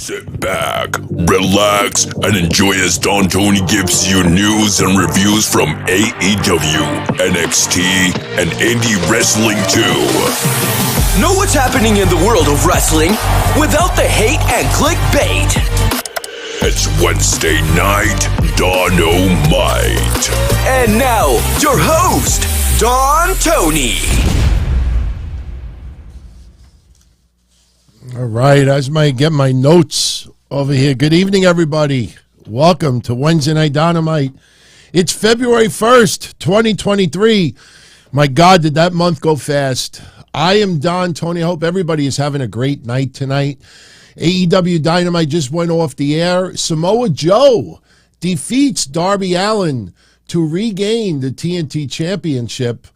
Sit back, relax, and enjoy as Don Tony gives you news and reviews from AEW, NXT, and indie wrestling too. Know what's happening in the world of wrestling without the hate and clickbait. It's Wednesday night, Don-O-Mite. And now, your host, Don Tony. All right, as I get my notes over here. Good evening, everybody. Welcome to Wednesday Night Dynamite. It's February 1st, 2023. My God, did that month go fast. I am Don Tony. I hope everybody is having a great night tonight. AEW Dynamite just went off the air. Samoa Joe defeats Darby Allin to regain the TNT Championship.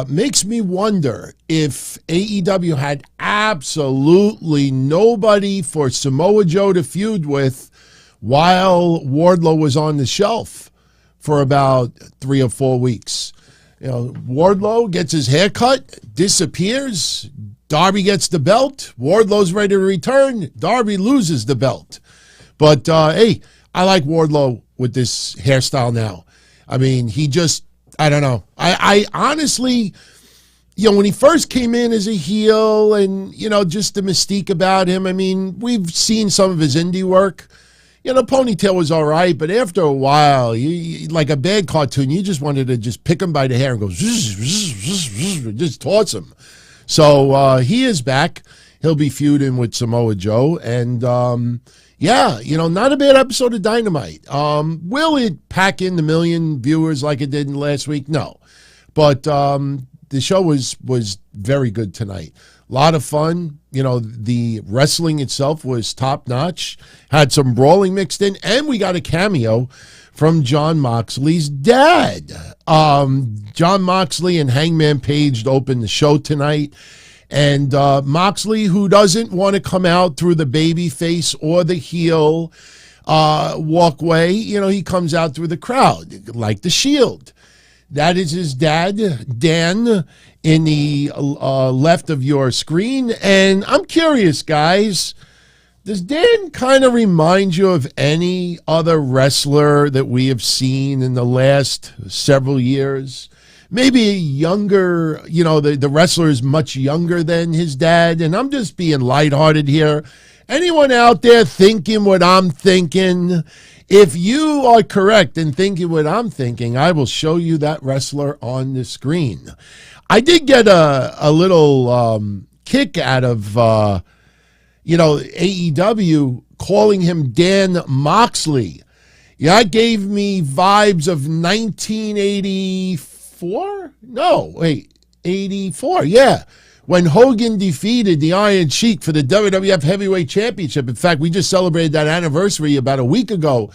Makes me wonder if AEW had absolutely nobody for Samoa Joe to feud with while Wardlow was on the shelf for about 3 or 4 weeks. You know, Wardlow gets his hair cut, disappears, Darby gets the belt, Wardlow's ready to return, Darby loses the belt. But, hey, I like Wardlow with this hairstyle now. I mean, he just... I don't know. I honestly, you know, when he first came in as a heel and, you know, just the mystique about him, I mean, we've seen some of his indie work. You know, ponytail was all right, but after a while, you, like a bad cartoon, you just wanted to just pick him by the hair and go, just toss him. So he is back. He'll be feuding with Samoa Joe. And, yeah, you know, not a bad episode of Dynamite. Will it pack in the million viewers like it did in last week? No. But the show was very good tonight. A lot of fun. You know, the wrestling itself was top-notch. Had some brawling mixed in. And we got a cameo from Jon Moxley's dad. Jon Moxley and Hangman Page opened the show tonight. And Moxley, who doesn't want to come out through the baby face or the heel walkway, you know, he comes out through the crowd, like the Shield. That is his dad, Dan, in the left of your screen. And I'm curious, guys, does Dan kind of remind you of any other wrestler that we have seen in the last several years? Maybe a younger, you know, the wrestler is much younger than his dad. And I'm just being lighthearted here. Anyone out there thinking what I'm thinking? If you are correct in thinking what I'm thinking, I will show you that wrestler on the screen. I did get a little kick out of, you know, AEW calling him Dan Moxley. Yeah, it gave me vibes of 1984. No, wait, 84, yeah. When Hogan defeated the Iron Sheik for the WWF Heavyweight Championship. In fact, we just celebrated that anniversary about a week ago.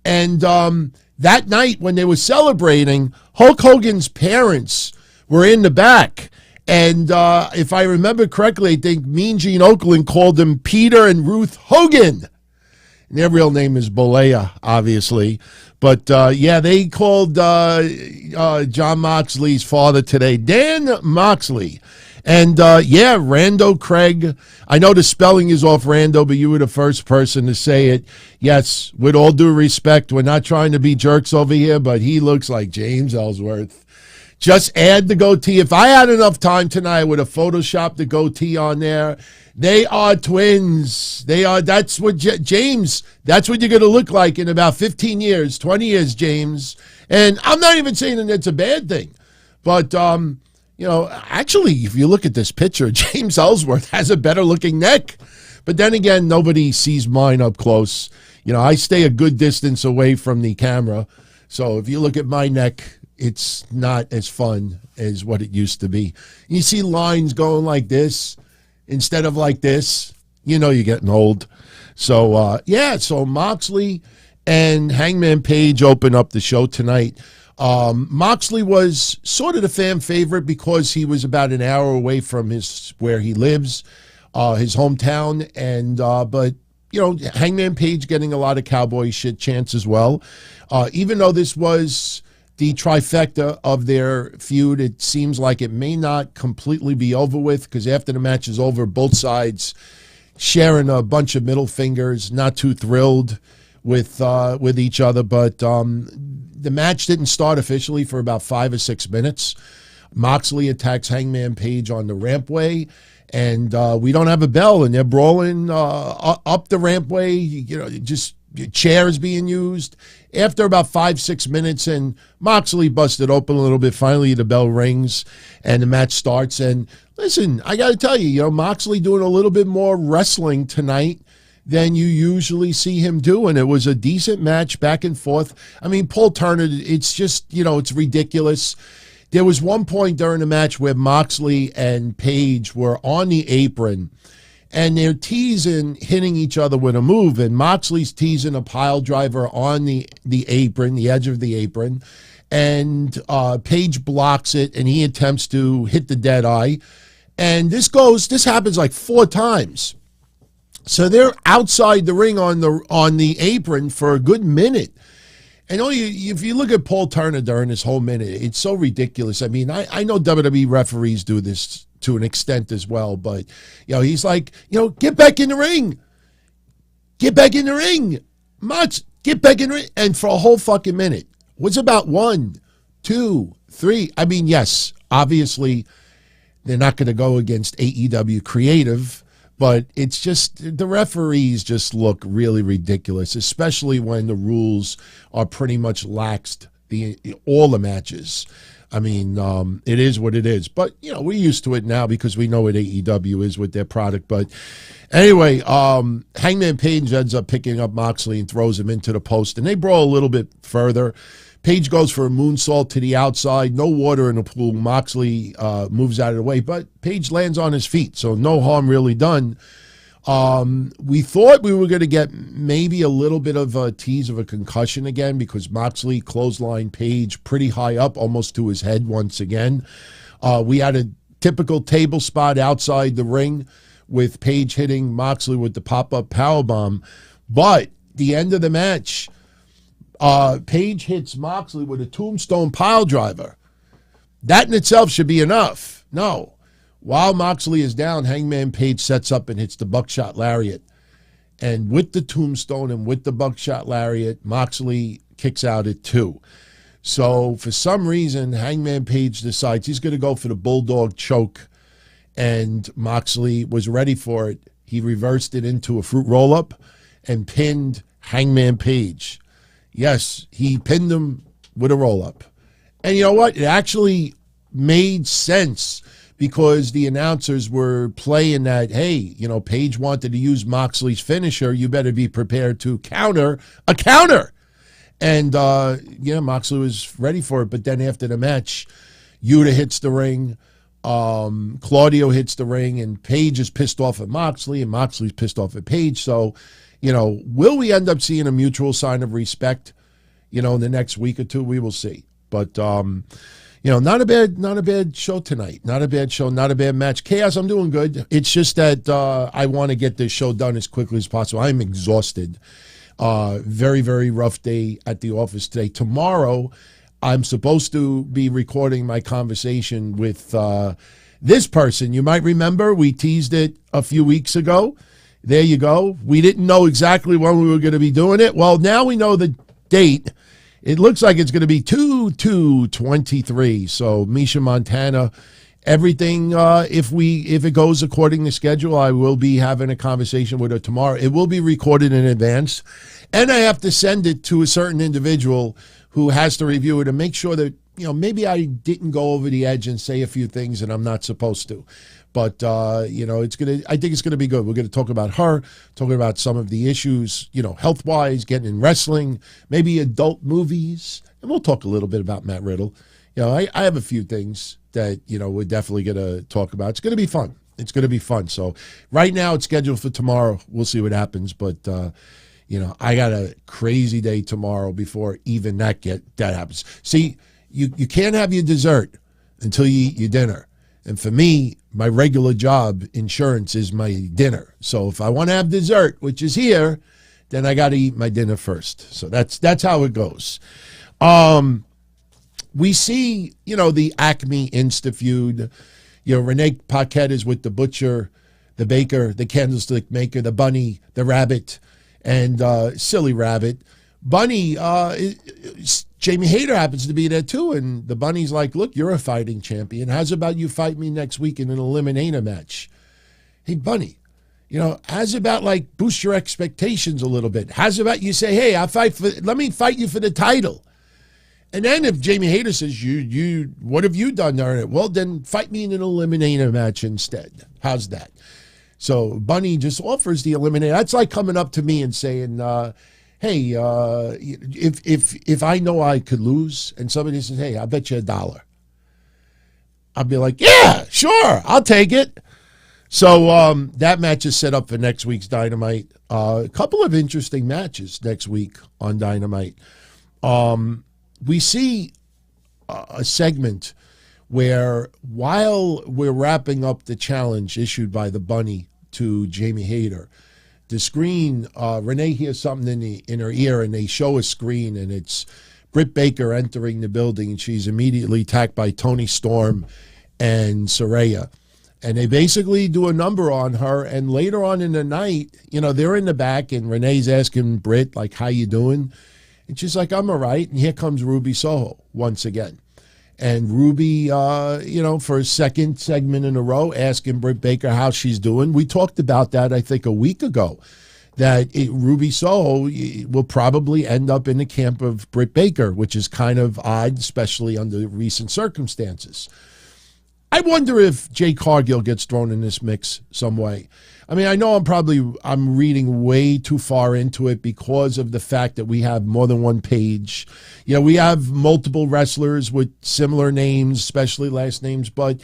And that night when they were celebrating, Hulk Hogan's parents were in the back. And if I remember correctly, I think Mean Gene Okerlund called them Peter and Ruth Hogan. And their real name is Bolea, obviously. But, yeah, they called Jon Moxley's father today Dan Moxley. And, yeah, Rando Craig. I know the spelling is off Rando, but you were the first person to say it. Yes, with all due respect, we're not trying to be jerks over here, but he looks like James Ellsworth. Just add the goatee. If I had enough time tonight, I would have photoshopped the goatee on there. They are twins. That's what, James, that's what you're going to look like in about 15 years, 20 years, James. And I'm not even saying that it's a bad thing. But, you know, actually, if you look at this picture, James Ellsworth has a better looking neck. But then again, nobody sees mine up close. You know, I stay a good distance away from the camera. So if you look at my neck, it's not as fun as what it used to be. You see lines going like this instead of like this, you know you're getting old. So, yeah, so Moxley and Hangman Page open up the show tonight. Moxley was sort of the fan favorite because he was about an hour away from where he lives, his hometown. And but, you know, Hangman Page getting a lot of cowboy shit chants as well. Even though this was the trifecta of their feud, it seems like it may not completely be over with because after the match is over, both sides sharing a bunch of middle fingers, not too thrilled with each other. But the match didn't start officially for about 5 or 6 minutes. Moxley attacks Hangman Page on the rampway, and we don't have a bell, and they're brawling up the rampway, just chairs being used. After about 5-6 minutes, and Moxley busted open a little bit, finally the bell rings, and the match starts. And listen, I got to tell you, Moxley doing a little bit more wrestling tonight than you usually see him do, and it was a decent match back and forth. I mean, Paul Turner, it's just, it's ridiculous. There was one point during the match where Moxley and Page were on the apron, and they're teasing, hitting each other with a move, and Moxley's teasing a pile driver on the apron, the edge of the apron, and Page blocks it, and he attempts to hit the dead eye, and this happens like 4 times. So they're outside the ring on the apron for a good minute. And if you look at Paul Turner during this whole minute, it's so ridiculous. I mean, I know WWE referees do this to an extent as well, but he's like, get back in the ring. Get back in the ring. Mox, get back in the ring. And for a whole fucking minute. What's about 1, 2, 3? I mean, yes, obviously they're not going to go against AEW Creative, but it's just the referees just look really ridiculous, especially when the rules are pretty much laxed all the matches. I mean, it is what it is. But, we're used to it now because we know what AEW is with their product. But anyway, Hangman Page ends up picking up Moxley and throws him into the post. And they brawl a little bit further. Page goes for a moonsault to the outside. No water in the pool. Moxley moves out of the way. But Page lands on his feet, so no harm really done. We thought we were going to get maybe a little bit of a tease of a concussion again because Moxley clotheslined Page pretty high up, almost to his head once again. We had a typical table spot outside the ring with Page hitting Moxley with the pop-up powerbomb. But the end of the match, Page hits Moxley with a tombstone pile driver. That in itself should be enough. No. While Moxley is down, Hangman Page sets up and hits the buckshot lariat. And with the tombstone and with the buckshot lariat, Moxley kicks out at 2. So for some reason, Hangman Page decides he's going to go for the bulldog choke. And Moxley was ready for it. He reversed it into a fruit roll-up and pinned Hangman Page. Yes, he pinned him with a roll-up. And you know what? It actually made sense because the announcers were playing that, hey, Page wanted to use Moxley's finisher. You better be prepared to counter a counter. And, Moxley was ready for it. But then after the match, Yuta hits the ring. Claudio hits the ring. And Page is pissed off at Moxley. And Moxley's pissed off at Page. So, will we end up seeing a mutual sign of respect, in the next week or two? We will see. But, not a bad show tonight. Not a bad show, not a bad match. Chaos, I'm doing good. It's just that I want to get this show done as quickly as possible. I'm exhausted. Very, very rough day at the office today. Tomorrow, I'm supposed to be recording my conversation with this person. You might remember we teased it a few weeks ago. There you go. We didn't know exactly when we were going to be doing it. Well, now we know the date. It looks like it's going to be 2/2/23. So Misha Montana, everything. If it goes according to schedule, I will be having a conversation with her tomorrow. It will be recorded in advance, and I have to send it to a certain individual who has to review it and make sure that maybe I didn't go over the edge and say a few things that I'm not supposed to. But, I think it's going to be good. We're going to talk about her, talking about some of the issues, health-wise, getting in wrestling, maybe adult movies. And we'll talk a little bit about Matt Riddle. I have a few things that, we're definitely going to talk about. It's going to be fun. It's going to be fun. So right now it's scheduled for tomorrow. We'll see what happens. But, I got a crazy day tomorrow before even that happens. See, you can't have your dessert until you eat your dinner. And for me, my regular job, insurance, is my dinner. So if I want to have dessert, which is here, then I got to eat my dinner first. So that's how it goes. We see, the Acme Insta feud. Renee Paquette is with the Butcher. the baker, the candlestick maker, the bunny, the rabbit, and silly rabbit. Bunny, Jamie Hayter happens to be there too, and the bunny's like, look, you're a fighting champion. How's about you fight me next week in an eliminator match? Hey, Bunny, how's about like boost your expectations a little bit? How's about you say, hey, let me fight you for the title. And then if Jamie Hayter says, you, what have you done there? Well, then fight me in an eliminator match instead. How's that? So Bunny just offers the eliminator. That's like coming up to me and saying, hey, if I know I could lose and somebody says, hey, I'll bet you $1. I'll be like, yeah, sure, I'll take it. So that match is set up for next week's Dynamite. A couple of interesting matches next week on Dynamite. We see a segment where while we're wrapping up the challenge issued by the bunny to Jamie Hayter, the screen, Renee hears something in her ear, and they show a screen, and it's Britt Baker entering the building, and she's immediately attacked by Toni Storm and Saraya. And they basically do a number on her, and later on in the night, they're in the back, and Renee's asking Britt, like, how you doing? And she's like, I'm all right. And here comes Ruby Soho once again. And Ruby, for a second segment in a row, asking Britt Baker how she's doing. We talked about that, I think, a week ago, that Ruby Soho will probably end up in the camp of Britt Baker, which is kind of odd, especially under recent circumstances. I wonder if Jay Cargill gets thrown in this mix some way. I mean, I know I'm reading way too far into it because of the fact that we have more than one page. We have multiple wrestlers with similar names, especially last names. But,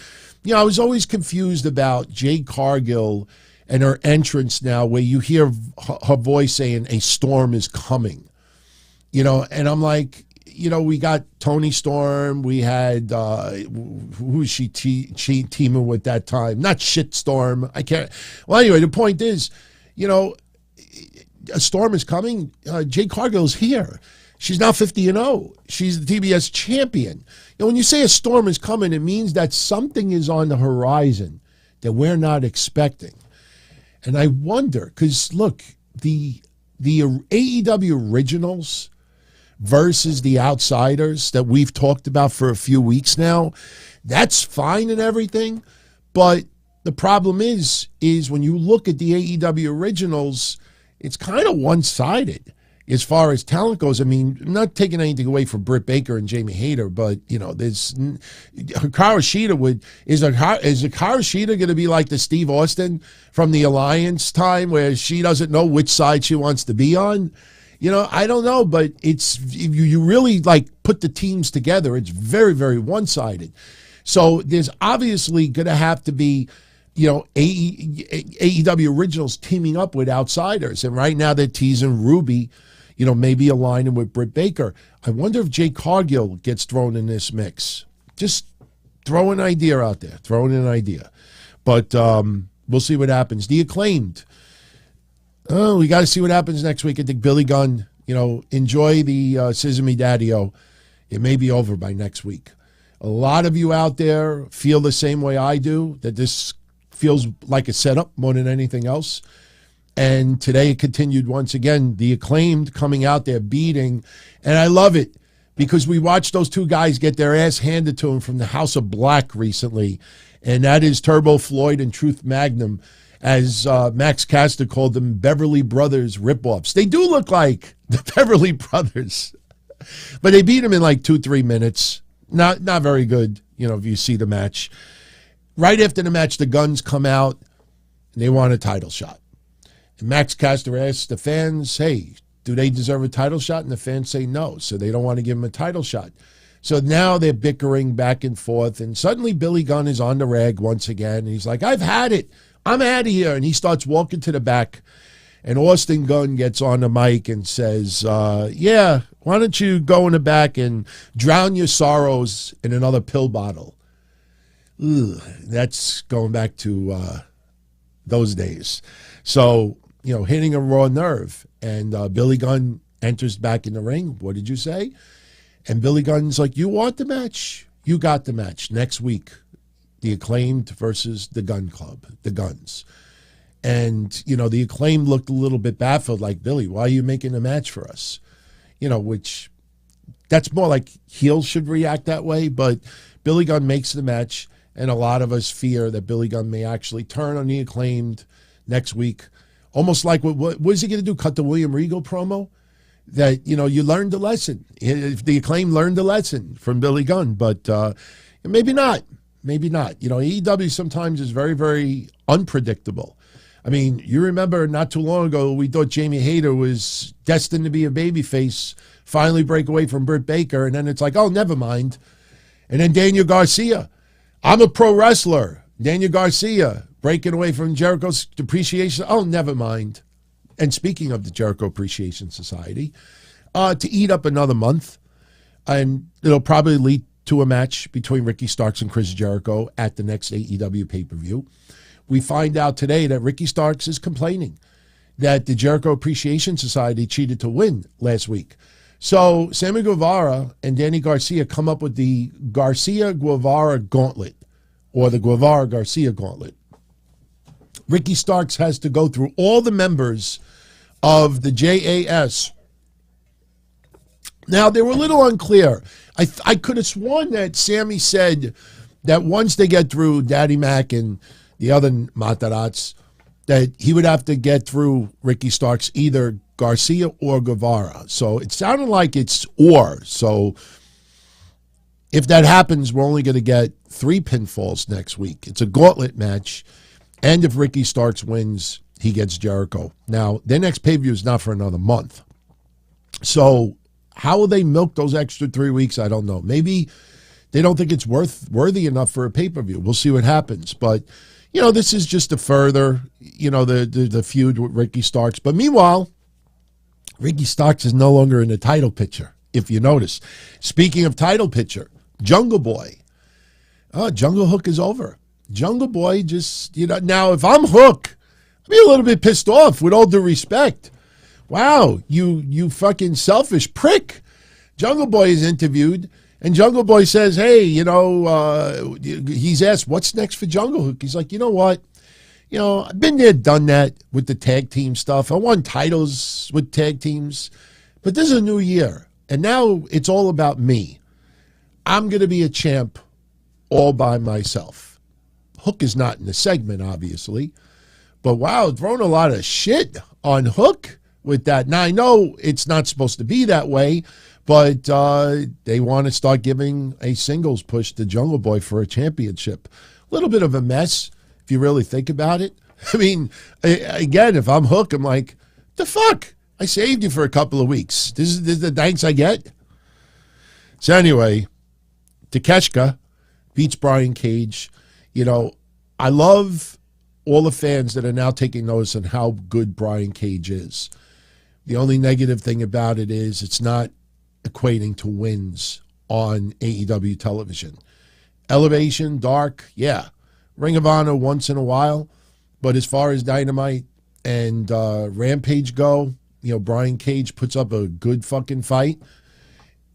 I was always confused about Jay Cargill and her entrance now, where you hear her voice saying, a storm is coming. And I'm like, we got Toni Storm. We had, who was she teaming with that time? Not Shitstorm. I can't. Well, anyway, the point is, a storm is coming. Jade Cargill's here. She's now 50-0. She's the TBS champion. When you say a storm is coming, it means that something is on the horizon that we're not expecting. And I wonder, because look, the AEW originals versus the outsiders that we've talked about for a few weeks now, that's fine and everything, but the problem is when you look at the AEW originals, it's kind of one-sided as far as talent goes. I mean, I'm not taking anything away from Britt Baker and Jamie Hayter, but there's Hikaru Shida is Hikaru Shida going to be like the Steve Austin from the Alliance time, where she doesn't know which side she wants to be on? I don't know, but it's, if you really put the teams together, it's very, very one-sided. So there's obviously going to have to be, AEW originals teaming up with outsiders. And right now they're teasing Ruby, maybe aligning with Britt Baker. I wonder if Jay Cargill gets thrown in this mix. Just throw an idea out there. But we'll see what happens. The Acclaimed. Oh, we got to see what happens next week. I think Billy Gunn, enjoy the Sesame Daddy-O. It may be over by next week. A lot of you out there feel the same way I do, that this feels like a setup more than anything else. And today it continued once again. The Acclaimed coming out there beating. And I love it because we watched those two guys get their ass handed to them from the House of Black recently. And that is Turbo Floyd and Truth Magnum, as Max Caster called them, Beverly Brothers ripoffs. They do look like the Beverly Brothers, but they beat them in 2-3 minutes. Not very good, if you see the match. Right after the match, the Guns come out, and they want a title shot. And Max Caster asks the fans, hey, do they deserve a title shot? And the fans say no, so they don't want to give them a title shot. So now they're bickering back and forth, and suddenly Billy Gunn is on the rag once again, and he's like, I've had it. I'm out of here. And he starts walking to the back, and Austin Gunn gets on the mic and says, yeah, why don't you go in the back and drown your sorrows in another pill bottle? Ugh, that's going back to those days. So, hitting a raw nerve. And Billy Gunn enters back in the ring. What did you say? And Billy Gunn's like, you want the match? You got the match next week. The Acclaimed versus the Gun Club, the Guns. And, the Acclaim looked a little bit baffled, like, Billy, why are you making a match for us? Which that's more like heels should react that way. But Billy Gunn makes the match, and a lot of us fear that Billy Gunn may actually turn on the Acclaimed next week. Almost like, what is he going to do, cut the William Regal promo? That, you learned the lesson. If the Acclaim learned the lesson from Billy Gunn, but maybe not. Maybe not. AEW sometimes is very, very unpredictable. I mean, you remember not too long ago, we thought Jamie Hayter was destined to be a babyface, finally break away from Britt Baker, and then it's like, oh, never mind. And then Daniel Garcia, I'm a pro wrestler. Daniel Garcia, breaking away from Jericho's Appreciation, oh, never mind. And speaking of the Jericho Appreciation Society, to eat up another month, and it'll probably lead to a match between Ricky Starks and Chris Jericho at the next AEW pay-per-view. We find out today that Ricky Starks is complaining that the Jericho Appreciation Society cheated to win last week. So Sammy Guevara and Danny Garcia come up with the Garcia-Guevara Gauntlet, or the Guevara-Garcia Gauntlet. Ricky Starks has to go through all the members of the JAS. Now, they were a little unclear. I could have sworn that Sammy said that once they get through Daddy Mac and the other Matarats, that he would have to get through Ricky Starks, either Garcia or Guevara. So it sounded like it's or. So if that happens, we're only going to get 3 pinfalls next week. It's a gauntlet match. And if Ricky Starks wins, he gets Jericho. Now, their next pay-per-view is not for another month. So how will they milk those extra 3 weeks? I don't know. Maybe they don't think it's worthy enough for a pay-per-view. We'll see what happens. But, this is just to further, the feud with Ricky Starks. But meanwhile, Ricky Starks is no longer in the title picture, if you notice. Speaking of title picture, Jungle Boy. Jungle Hook is over. Jungle Boy just, now if I'm Hook, I'd be a little bit pissed off, with all due respect. Wow, you fucking selfish prick. Jungle Boy is interviewed, and Jungle Boy says, hey, he's asked, what's next for Jungle Hook? He's like, you know what? I've been there, done that with the tag team stuff. I won titles with tag teams, but this is a new year, and now it's all about me. I'm going to be a champ all by myself. Hook is not in the segment, obviously, but wow, throwing a lot of shit on Hook with that. Now, I know it's not supposed to be that way, but they want to start giving a singles push to Jungle Boy for a championship. A little bit of a mess, if you really think about it. I mean, again, if I'm Hook, I'm like, the fuck? I saved you for a couple of weeks. This is the thanks I get? So anyway, Takeshita beats Brian Cage. I love all the fans that are now taking notice on how good Brian Cage is. The only negative thing about it is it's not equating to wins on AEW television. Elevation, Dark, yeah. Ring of Honor once in a while. But as far as Dynamite and Rampage go, Brian Cage puts up a good fucking fight,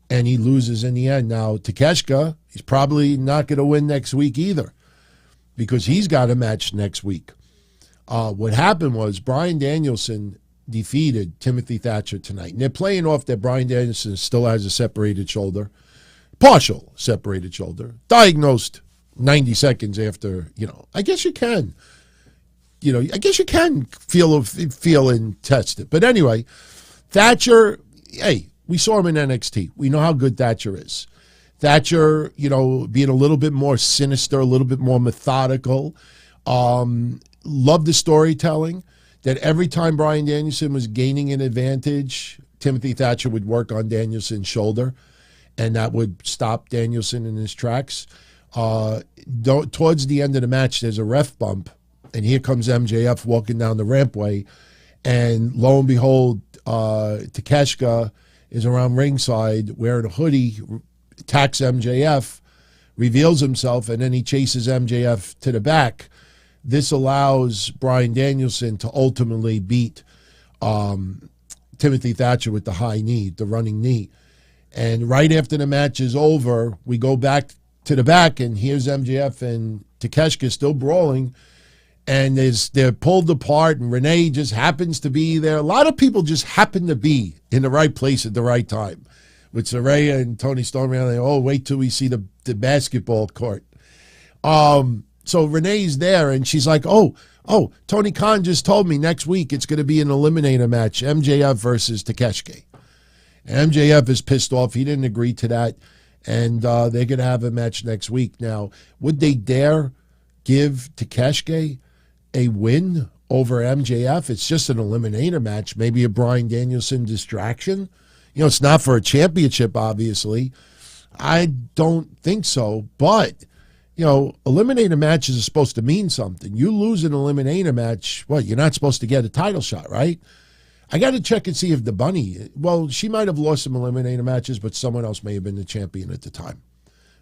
and he loses in the end. Now, Takeshita, he's probably not going to win next week either, because he's got a match next week. What happened was Bryan Danielson defeated Timothy Thatcher tonight. And they're playing off that Bryan Danielson still has a separated shoulder, partial separated shoulder, diagnosed 90 seconds after, I guess you can. I guess you can feel and test it. But anyway, Thatcher, hey, we saw him in NXT. We know how good Thatcher is. Thatcher, being a little bit more sinister, a little bit more methodical. Loved the storytelling, that every time Bryan Danielson was gaining an advantage, Timothy Thatcher would work on Danielson's shoulder, and that would stop Danielson in his tracks. Towards the end of the match, there's a ref bump, and here comes MJF walking down the rampway, and lo and behold, Takeshita is around ringside wearing a hoodie, attacks MJF, reveals himself, and then he chases MJF to the back. This allows Bryan Danielson to ultimately beat Timothy Thatcher with the high knee, the running knee. And right after the match is over, we go back to the back, and here's MJF and Takeshita still brawling. and they're pulled apart, and Renee just happens to be there. A lot of people just happen to be in the right place at the right time. With Saraya and Tony Storm, they wait till we see the basketball court. So Renee's there, and she's like, Tony Khan just told me next week it's going to be an eliminator match, MJF versus Takeshita. MJF is pissed off. He didn't agree to that, and they're going to have a match next week. Now, would they dare give Takeshita a win over MJF? It's just an eliminator match, maybe a Bryan Danielson distraction. It's not for a championship, obviously. I don't think so, but eliminator matches are supposed to mean something. You lose an eliminator match, you're not supposed to get a title shot, right? I got to check and see if the Bunny, she might have lost some eliminator matches, but someone else may have been the champion at the time.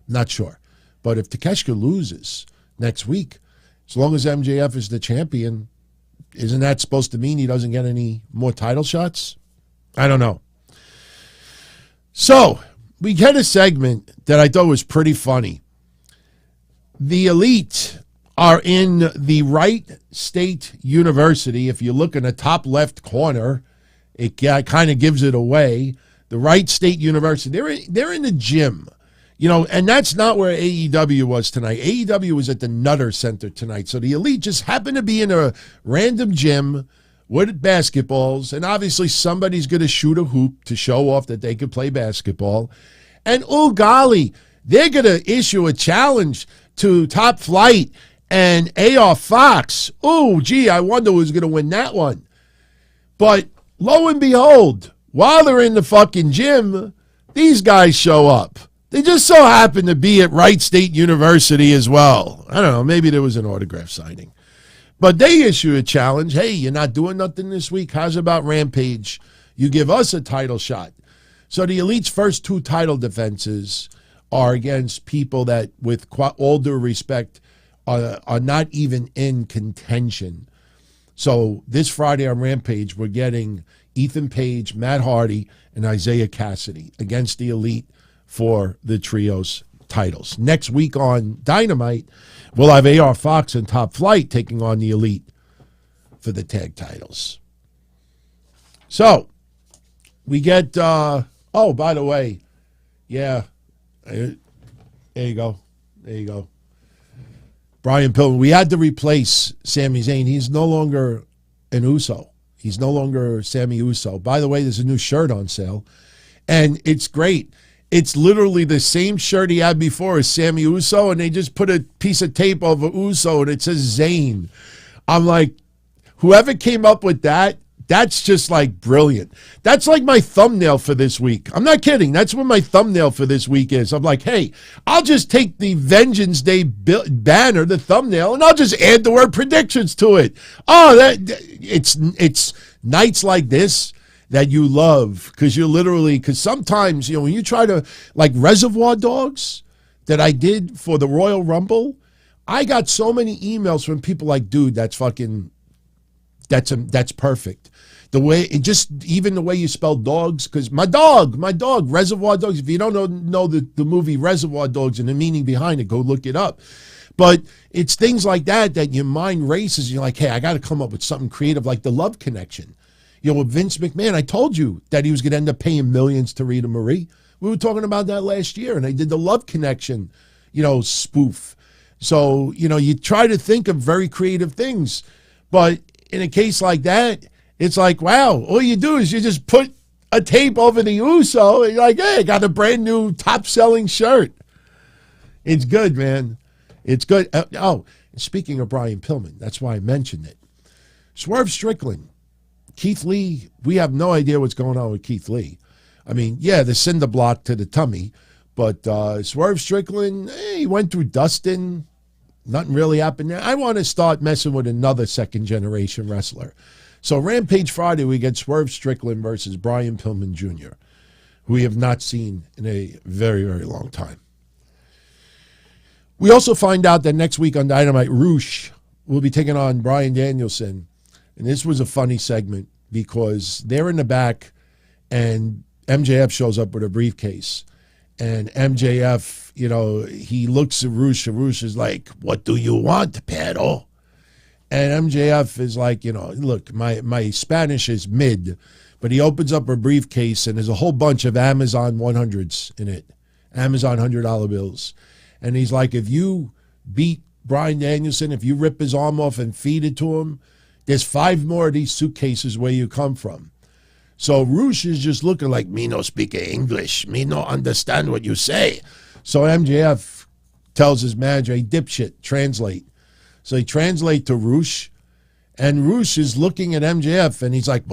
Not sure. But if Takeshita loses next week, as long as MJF is the champion, isn't that supposed to mean he doesn't get any more title shots? I don't know. So, we get a segment that I thought was pretty funny. The Elite are in the Wright State University. If you look in the top left corner, it kind of gives it away. The Wright State University, they're in the gym. And that's not where AEW was tonight. AEW was at the Nutter Center tonight. So the Elite just happened to be in a random gym with basketballs, and obviously somebody's going to shoot a hoop to show off that they could play basketball. And, oh, golly, they're going to issue a challenge to Top Flight and AR Fox. Oh, gee, I wonder who's going to win that one. But lo and behold, while they're in the fucking gym, these guys show up. They just so happen to be at Wright State University as well. I don't know, maybe there was an autograph signing. But they issue a challenge. Hey, you're not doing nothing this week? How's about Rampage? You give us a title shot. So the Elite's first two title defenses are against people that, with all due respect, are not even in contention. So this Friday on Rampage, we're getting Ethan Page, Matt Hardy, and Isaiah Cassidy against the Elite for the trios titles. Next week on Dynamite, we'll have AR Fox and Top Flight taking on the Elite for the tag titles. So, we get, by the way, yeah, there you go. Brian Pillman, we had to replace Sami Zayn. He's no longer an Uso. He's no longer Sami Uso. By the way, there's a new shirt on sale, and it's great. It's literally the same shirt he had before as Sami Uso, and they just put a piece of tape over Uso, and it says Zayn. I'm like, whoever came up with that, that's just like brilliant. That's like my thumbnail for this week. I'm not kidding. That's what my thumbnail for this week is. I'm like, hey, I'll just take the Vengeance Day banner, the thumbnail, and I'll just add the word predictions to it. Oh, it's nights like this that you love, because sometimes, when you try to, like Reservoir Dogs that I did for the Royal Rumble, I got so many emails from people like, dude, that's perfect. Even the way you spell dogs, because my dog, Reservoir Dogs, if you don't know the movie Reservoir Dogs and the meaning behind it, go look it up. But it's things like that your mind races. You're like, hey, I got to come up with something creative, like the Love Connection. With Vince McMahon, I told you that he was going to end up paying millions to Rita Marie. We were talking about that last year, and they did the Love Connection, spoof. So, you try to think of very creative things. But in a case like that, it's like, wow, all you do is you just put a tape over the Uso, and you're like, hey, I got a brand new top-selling shirt. It's good, man. It's good. Speaking of Brian Pillman, that's why I mentioned it. Swerve Strickland. Keith Lee, we have no idea what's going on with Keith Lee. I mean, yeah, the cinder block to the tummy, but Swerve Strickland, he went through Dustin. Nothing really happened there. I want to start messing with another second-generation wrestler. So Rampage Friday, we get Swerve Strickland versus Brian Pillman Jr., who we have not seen in a very, very long time. We also find out that next week on Dynamite, Roosh will be taking on Bryan Danielson. And this was a funny segment because they're in the back and MJF shows up with a briefcase. And MJF, he looks at Roosh, and Roosh is like, what do you want, Pedro? And MJF is like, look, my Spanish is mid, but he opens up a briefcase and there's a whole bunch of Amazon 100s in it, Amazon $100 bills. And he's like, if you beat Bryan Danielson, if you rip his arm off and feed it to him, there's 5 more of these suitcases where you come from. So Roosh is just looking like, me no speak English, me no understand what you say. So MJF tells his manager, hey, dipshit, translate. So he translates to Roosh, and Roosh is looking at MJF, and he's like,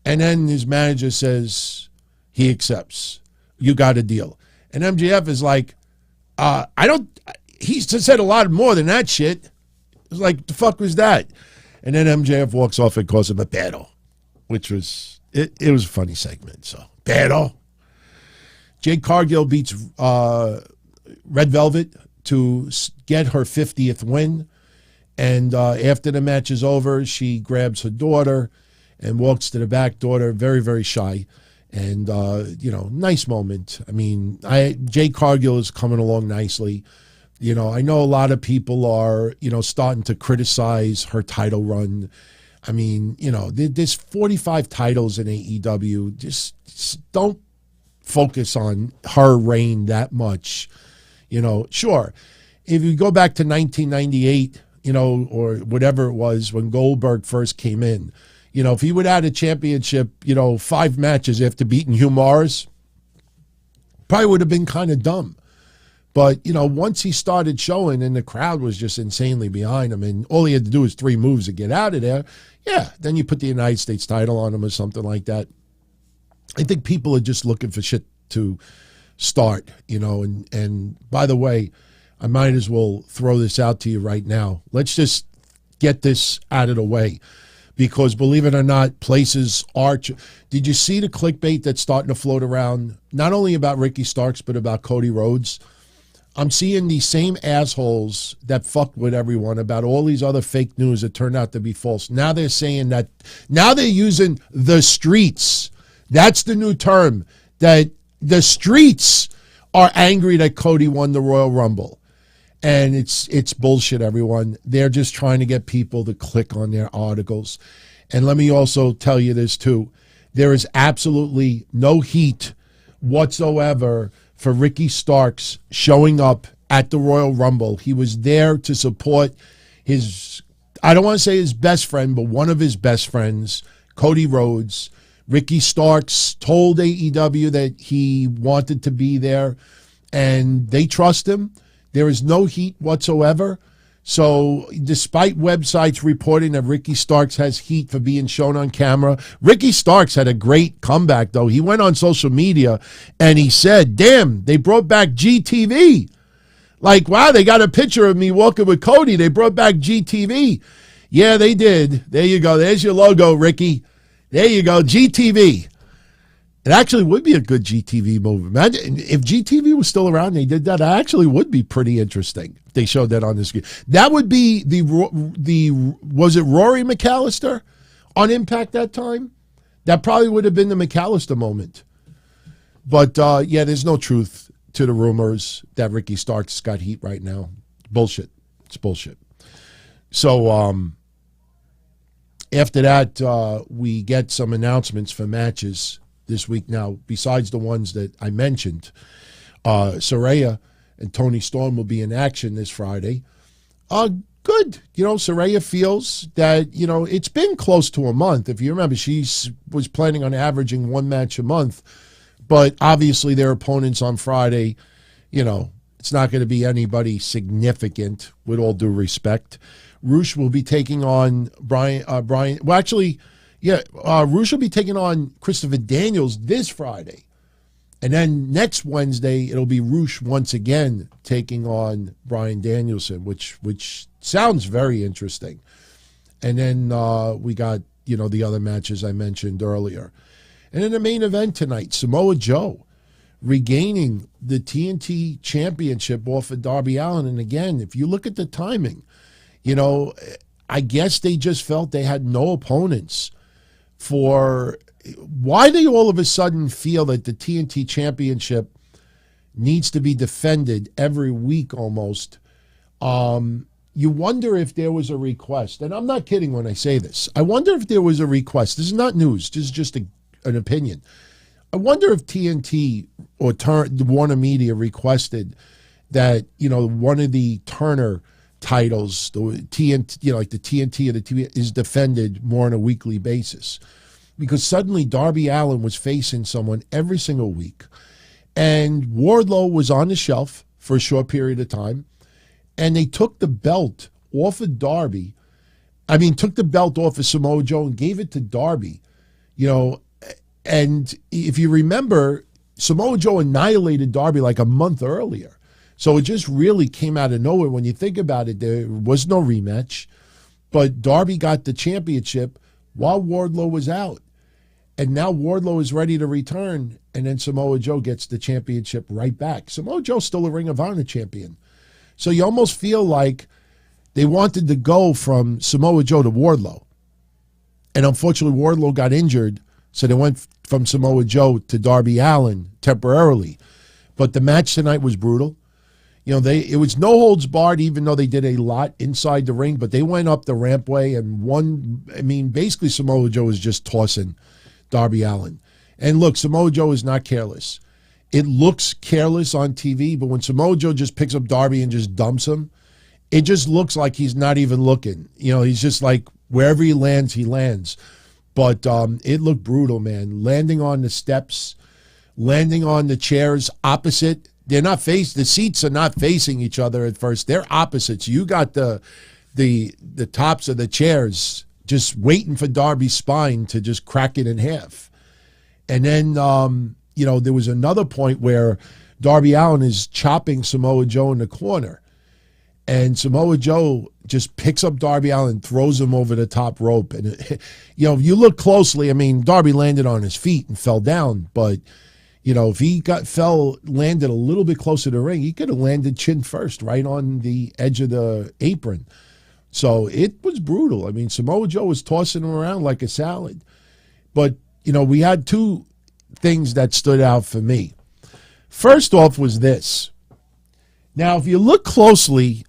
and then his manager says he accepts. You got a deal. And MJF is like, he said a lot more than that shit. It was like, the fuck was that? And then MJF walks off and calls him a perro, which was, it was a funny segment. So, perro. Jade Cargill beats Red Velvet to get her 50th win. And after the match is over, she grabs her daughter and walks to the back, daughter, very, very shy. And, nice moment. I mean, Jade Cargill is coming along nicely. I know a lot of people are, starting to criticize her title run. I mean, there's 45 titles in AEW. Just don't focus on her reign that much. Sure, if you go back to 1998, or whatever it was when Goldberg first came in, if he would add a championship, 5 matches after beating Hugh Morris, probably would have been kind of dumb. But, once he started showing and the crowd was just insanely behind him and all he had to do was 3 moves to get out of there, yeah, then you put the United States title on him or something like that. I think people are just looking for shit to start, and by the way, I might as well throw this out to you right now. Let's just get this out of the way. Because believe it or not, places are. Did you see the clickbait that's starting to float around, not only about Ricky Starks, but about Cody Rhodes? I'm seeing these same assholes that fucked with everyone about all these other fake news that turned out to be false. Now they're saying that, now they're using the streets. That's the new term, that the streets are angry that Cody won the Royal Rumble. And it's bullshit, everyone. They're just trying to get people to click on their articles. And let me also tell you this, too. There is absolutely no heat whatsoever for Ricky Starks showing up at the Royal Rumble. He was there to support his, I don't want to say his best friend, but one of his best friends, Cody Rhodes. Ricky Starks told AEW that he wanted to be there, and they trust him. There is no heat whatsoever. So despite websites reporting that Ricky Starks has heat for being shown on camera, Ricky Starks had a great comeback, though. He went on social media and he said, damn, they brought back GTV. Like, wow, they got a picture of me walking with Cody. They brought back GTV. Yeah, they did. There you go. There's your logo, Ricky. There you go, GTV. It actually would be a good GTV movie. Imagine if GTV was still around and they did that. It actually would be pretty interesting if they showed that on the screen. That would be the was it Rory McAllister on Impact that time? That probably would have been the McAllister moment. But, yeah, there's no truth to the rumors that Ricky Starks got heat right now. Bullshit. It's bullshit. So, after that, we get some announcements for matches this week now, besides the ones that I mentioned. Saraya and Tony Storm will be in action this Friday. Good. Saraya feels that, it's been close to a month. If you remember, she was planning on averaging 1 match a month, but obviously their opponents on Friday, it's not going to be anybody significant, with all due respect. Roosh will be taking on Brian. Well, actually, yeah, Roosh will be taking on Christopher Daniels this Friday. And then next Wednesday, it'll be Roosh once again taking on Bryan Danielson, which sounds very interesting. And then we got, the other matches I mentioned earlier. And in the main event tonight, Samoa Joe regaining the TNT Championship off of Darby Allin. And again, if you look at the timing, I guess they just felt they had no opponents for why they all of a sudden feel that the TNT Championship needs to be defended every week almost. You wonder if there was a request, and I'm not kidding when I say this. I wonder if there was a request. This is not news. This is just an opinion. I wonder if TNT or Warner Media requested that, one of the Turner titles, the TNT, like the TNT or the TV, is defended more on a weekly basis. Because suddenly Darby Allin was facing someone every single week. And Wardlow was on the shelf for a short period of time. And they took the belt off of Darby. Took the belt off of Samoa Joe and gave it to Darby. And if you remember, Samoa Joe annihilated Darby like a month earlier. So it just really came out of nowhere. When you think about it, there was no rematch. But Darby got the championship while Wardlow was out. And now Wardlow is ready to return. And then Samoa Joe gets the championship right back. Samoa Joe's still a Ring of Honor champion. So you almost feel like they wanted to go from Samoa Joe to Wardlow. And unfortunately, Wardlow got injured. So they went from Samoa Joe to Darby Allin temporarily. But the match tonight was brutal. It was no holds barred, even though they did a lot inside the ring. But they went up the rampway and won. Basically Samoa Joe was just tossing Darby Allin. And look, Samoa Joe is not careless. It looks careless on TV, but when Samoa Joe just picks up Darby and just dumps him, it just looks like he's not even looking. He's just like, wherever he lands. But it looked brutal, man. Landing on the steps, landing on the chairs opposite. They're not the seats are not facing each other at first. They're opposites. You got the tops of the chairs just waiting for Darby's spine to just crack it in half. And then, there was another point where Darby Allin is chopping Samoa Joe in the corner. And Samoa Joe just picks up Darby Allin, throws him over the top rope. And, if you look closely, Darby landed on his feet and fell down. But, if he landed a little bit closer to the ring, he could have landed chin first right on the edge of the apron. So it was brutal. Samoa Joe was tossing him around like a salad. But, we had two things that stood out for me. First off was this. Now, if you look closely,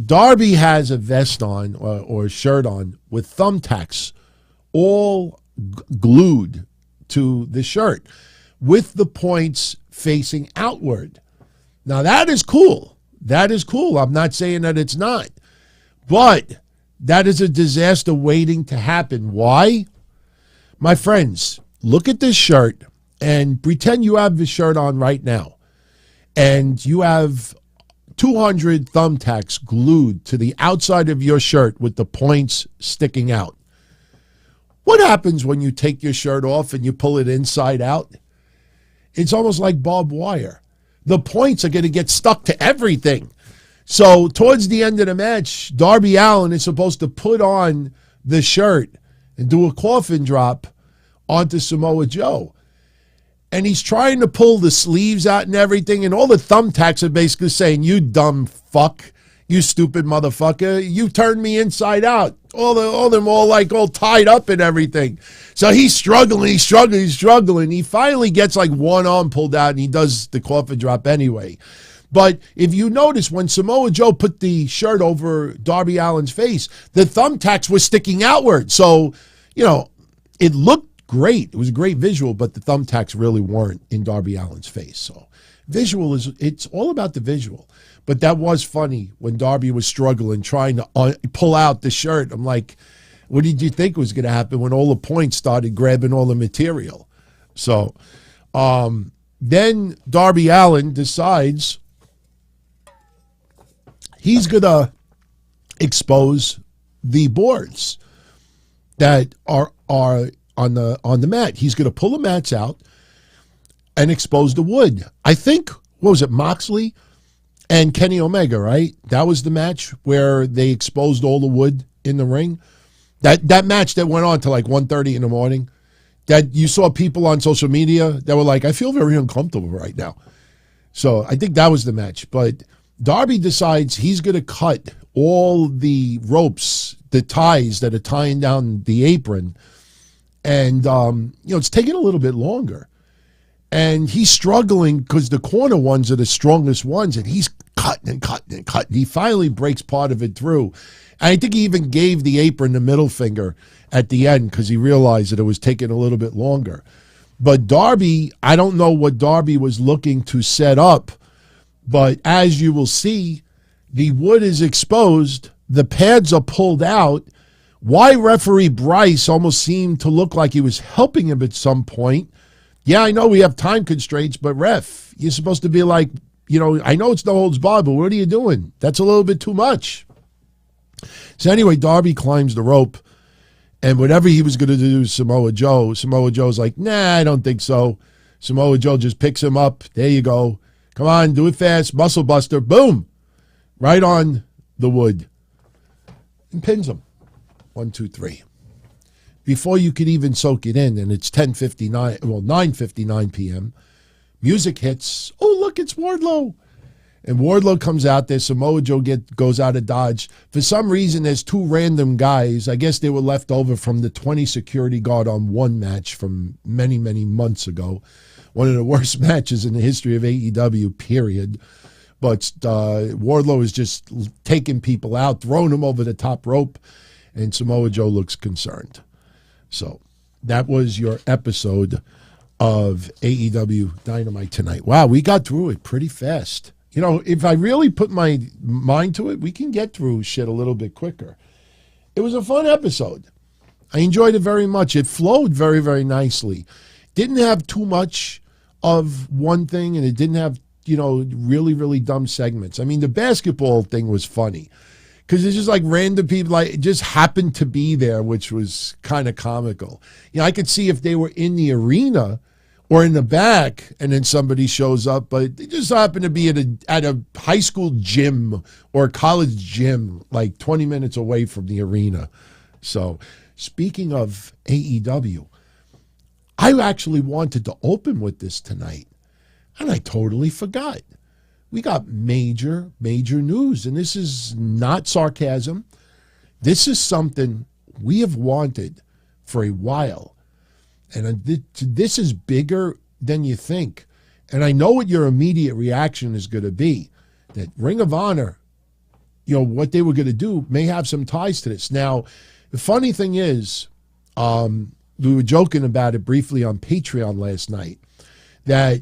Darby has a vest on or a shirt on with thumbtacks all glued to the shirt with the points facing outward. Now, that is cool. That is cool. I'm not saying that it's not. But that is a disaster waiting to happen. Why? My friends, look at this shirt and pretend you have the shirt on right now. And you have 200 thumbtacks glued to the outside of your shirt with the points sticking out. What happens when you take your shirt off and you pull it inside out? It's almost like barbed wire. The points are going to get stuck to everything. So towards the end of the match, Darby Allin is supposed to put on the shirt and do a coffin drop onto Samoa Joe. And he's trying to pull the sleeves out and everything, and all the thumbtacks are basically saying, "You dumb fuck, you stupid motherfucker, you turned me inside out." All them all tied up and everything. So he's struggling. He finally gets like one arm pulled out, and he does the coffin drop anyway. But if you notice, when Samoa Joe put the shirt over Darby Allin's face, the thumbtacks were sticking outward. So, it looked great. It was a great visual, but the thumbtacks really weren't in Darby Allin's face. So it's all about the visual. But that was funny when Darby was struggling, trying to pull out the shirt. I'm like, what did you think was going to happen when all the points started grabbing all the material? So then Darby Allin decides he's going to expose the boards that are on the mat. He's going to pull the mats out and expose the wood. I think, what was it, Moxley and Kenny Omega, right? That was the match where they exposed all the wood in the ring. That match that went on to like 1:30 in the morning, that you saw people on social media that were like, I feel very uncomfortable right now. So I think that was the match. But Darby decides he's going to cut all the ropes, the ties that are tying down the apron, And, it's taking a little bit longer. And he's struggling because the corner ones are the strongest ones, and he's cutting and cutting and cutting. He finally breaks part of it through. And I think he even gave the apron the middle finger at the end because he realized that it was taking a little bit longer. But Darby, I don't know what Darby was looking to set up, but as you will see, the wood is exposed, the pads are pulled out. Why referee Bryce almost seemed to look like he was helping him at some point. Yeah, I know we have time constraints, but ref, you're supposed to be like, I know it's no holds barred, but what are you doing? That's a little bit too much. So anyway, Darby climbs the rope, and whatever he was going to do to Samoa Joe's like, nah, I don't think so. Samoa Joe just picks him up. There you go. Come on, do it fast. Muscle buster. Boom. Right on the wood. And pins him. 1, 2, 3. Before you could even soak it in, and it's 9:59 p.m., music hits. Oh, look, it's Wardlow. And Wardlow comes out there. Samoa Joe goes out of Dodge. For some reason, there's 2 random guys. I guess they were left over from the 20 security guard on 1 match from many, many months ago. One of the worst matches in the history of AEW, period. But Wardlow is just taking people out, throwing them over the top rope, and Samoa Joe looks concerned. So that was your episode of AEW Dynamite tonight. Wow, we got through it pretty fast. If I really put my mind to it, we can get through shit a little bit quicker. It was a fun episode. I enjoyed it very much. It flowed very, very nicely. Didn't have too much of one thing, and it didn't have, really, really dumb segments. I mean, the basketball thing was funny because it's just like random people, like, it just happened to be there, which was kind of comical. I could see if they were in the arena or in the back, and then somebody shows up, but they just happen to be at a high school gym or a college gym, like 20 minutes away from the arena. So, speaking of AEW, I actually wanted to open with this tonight, and I totally forgot. We got major, major news, and this is not sarcasm. This is something we have wanted for a while. And this is bigger than you think. And I know what your immediate reaction is going to be, that Ring of Honor, what they were going to do may have some ties to this. Now, the funny thing is, we were joking about it briefly on Patreon last night, that,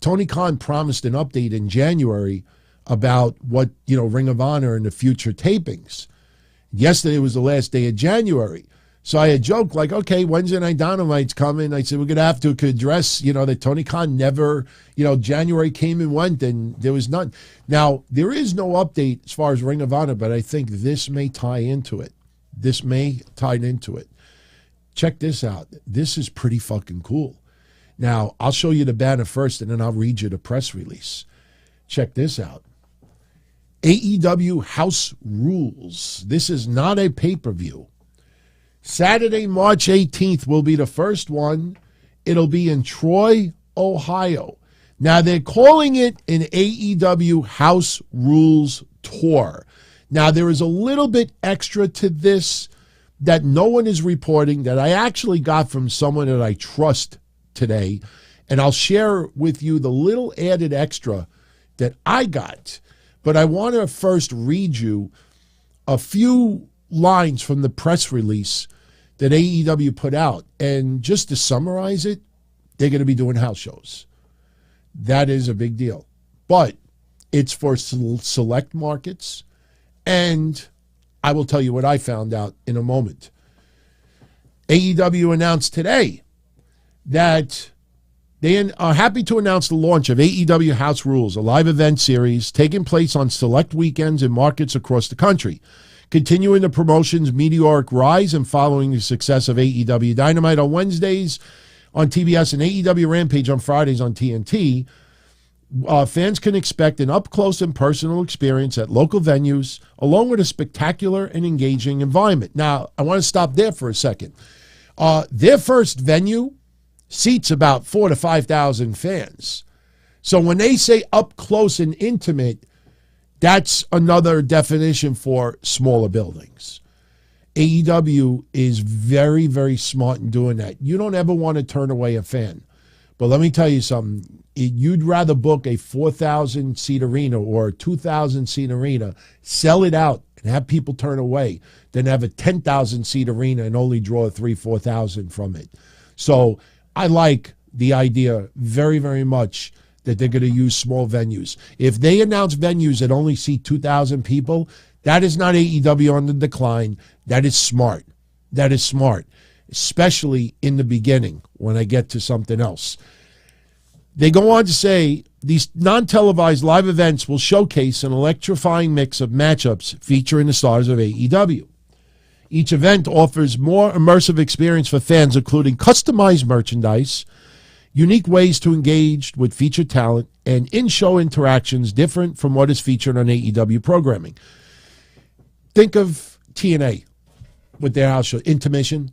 Tony Khan promised an update in January about what, Ring of Honor and the future tapings. Yesterday was the last day of January. So I had joked like, okay, Wednesday Night Dynamite's coming. I said, we're going to have to address, that Tony Khan never, January came and went and there was none. Now, there is no update as far as Ring of Honor, but I think this may tie into it. Check this out. This is pretty fucking cool. Now, I'll show you the banner first and then I'll read you the press release. Check this out. AEW House Rules. This is not a pay-per-view. Saturday, March 18th will be the first one. It'll be in Troy, Ohio. Now, they're calling it an AEW House Rules Tour. Now, there is a little bit extra to this that no one is reporting that I actually got from someone that I trust today, and I'll share with you the little added extra that I got. But I want to first read you a few lines from the press release that AEW put out. And just to summarize it, they're going to be doing house shows. That is a big deal. But it's for select markets, and I will tell you what I found out in a moment. AEW announced today that they are happy to announce the launch of AEW House Rules, a live event series taking place on select weekends in markets across the country. Continuing the promotion's meteoric rise and following the success of AEW Dynamite on Wednesdays on TBS and AEW Rampage on Fridays on TNT, fans can expect an up-close and personal experience at local venues, along with a spectacular and engaging environment. Now, I want to stop there for a second. Their first venue seats about 4,000 to 5,000 fans. So when they say up close and intimate, that's another definition for smaller buildings. AEW is very, very smart in doing that. You don't ever want to turn away a fan. But let me tell you something. You'd rather book a 4,000-seat arena or a 2,000-seat arena, sell it out, and have people turn away than have a 10,000-seat arena and only draw 3,000, 4,000 from it. So I like the idea very, very much that they're going to use small venues. If they announce venues that only seat 2,000 people, that is not AEW on the decline. That is smart. That is smart, especially in the beginning when I get to something else. They go on to say these non-televised live events will showcase an electrifying mix of matchups featuring the stars of AEW. Each event offers more immersive experience for fans, including customized merchandise, unique ways to engage with featured talent, and in-show interactions different from what is featured on AEW programming. Think of TNA with their house show, intermission,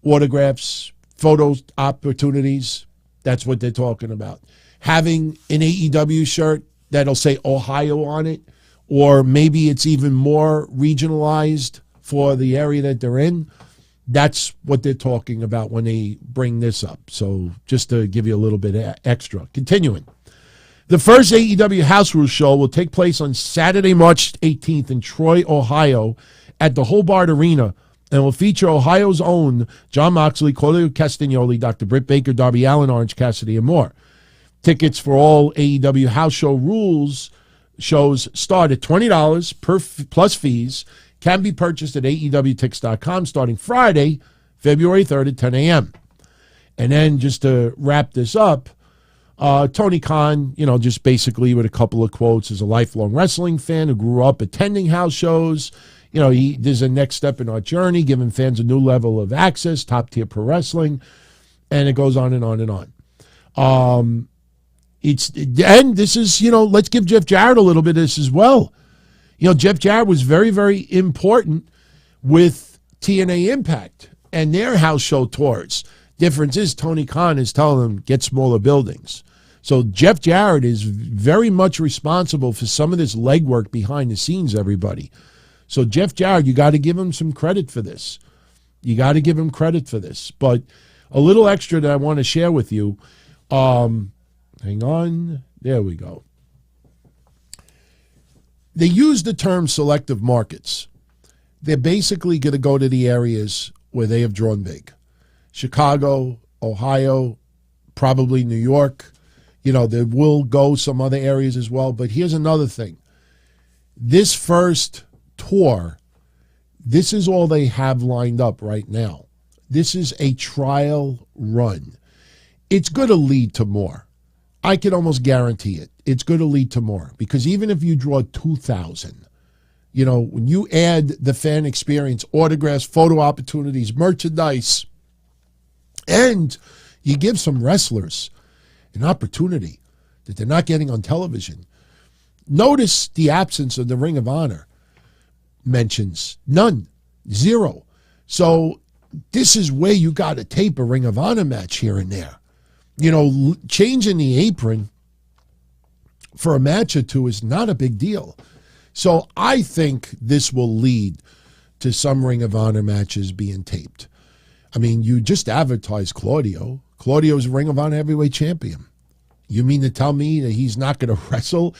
autographs, photos, opportunities. That's what they're talking about. Having an AEW shirt that'll say Ohio on it, or maybe it's even more regionalized for the area that they're in. That's what they're talking about when they bring this up. So just to give you a little bit extra. Continuing. The first AEW House Rules show will take place on Saturday, March 18th in Troy, Ohio at the Hobart Arena, and will feature Ohio's own Jon Moxley, Claudio Castagnoli, Dr. Britt Baker, Darby Allin, Orange Cassidy, and more. Tickets for all AEW House Show Rules shows start at $20 plus fees, can be purchased at AEWTix.com starting Friday, February 3rd at 10 a.m. And then just to wrap this up, Tony Khan, just basically with a couple of quotes, is a lifelong wrestling fan who grew up attending house shows. There's a next step in our journey, giving fans a new level of access, top-tier pro wrestling, and it goes on and on and on. And this is, let's give Jeff Jarrett a little bit of this as well. Jeff Jarrett was very, very important with TNA Impact and their house show tours. Difference is Tony Khan is telling them, get smaller buildings. So Jeff Jarrett is very much responsible for some of this legwork behind the scenes, everybody. So Jeff Jarrett, you got to give him some credit for this. You got to give him credit for this. But a little extra that I want to share with you. Hang on. There we go. They use the term selective markets. They're basically going to go to the areas where they have drawn big. Chicago, Ohio, probably New York. They will go some other areas as well. But here's another thing. This first tour, this is all they have lined up right now. This is a trial run. It's going to lead to more. I can almost guarantee it. It's going to lead to more because even if you draw 2,000, when you add the fan experience, autographs, photo opportunities, merchandise, and you give some wrestlers an opportunity that they're not getting on television. Notice the absence of the Ring of Honor mentions. None. Zero. So this is where you got to tape a Ring of Honor match here and there. Changing the apron for a match or two is not a big deal. So I think this will lead to some Ring of Honor matches being taped. I mean, you just advertised Claudio. Claudio's Ring of Honor heavyweight champion. You mean to tell me that he's not going to wrestle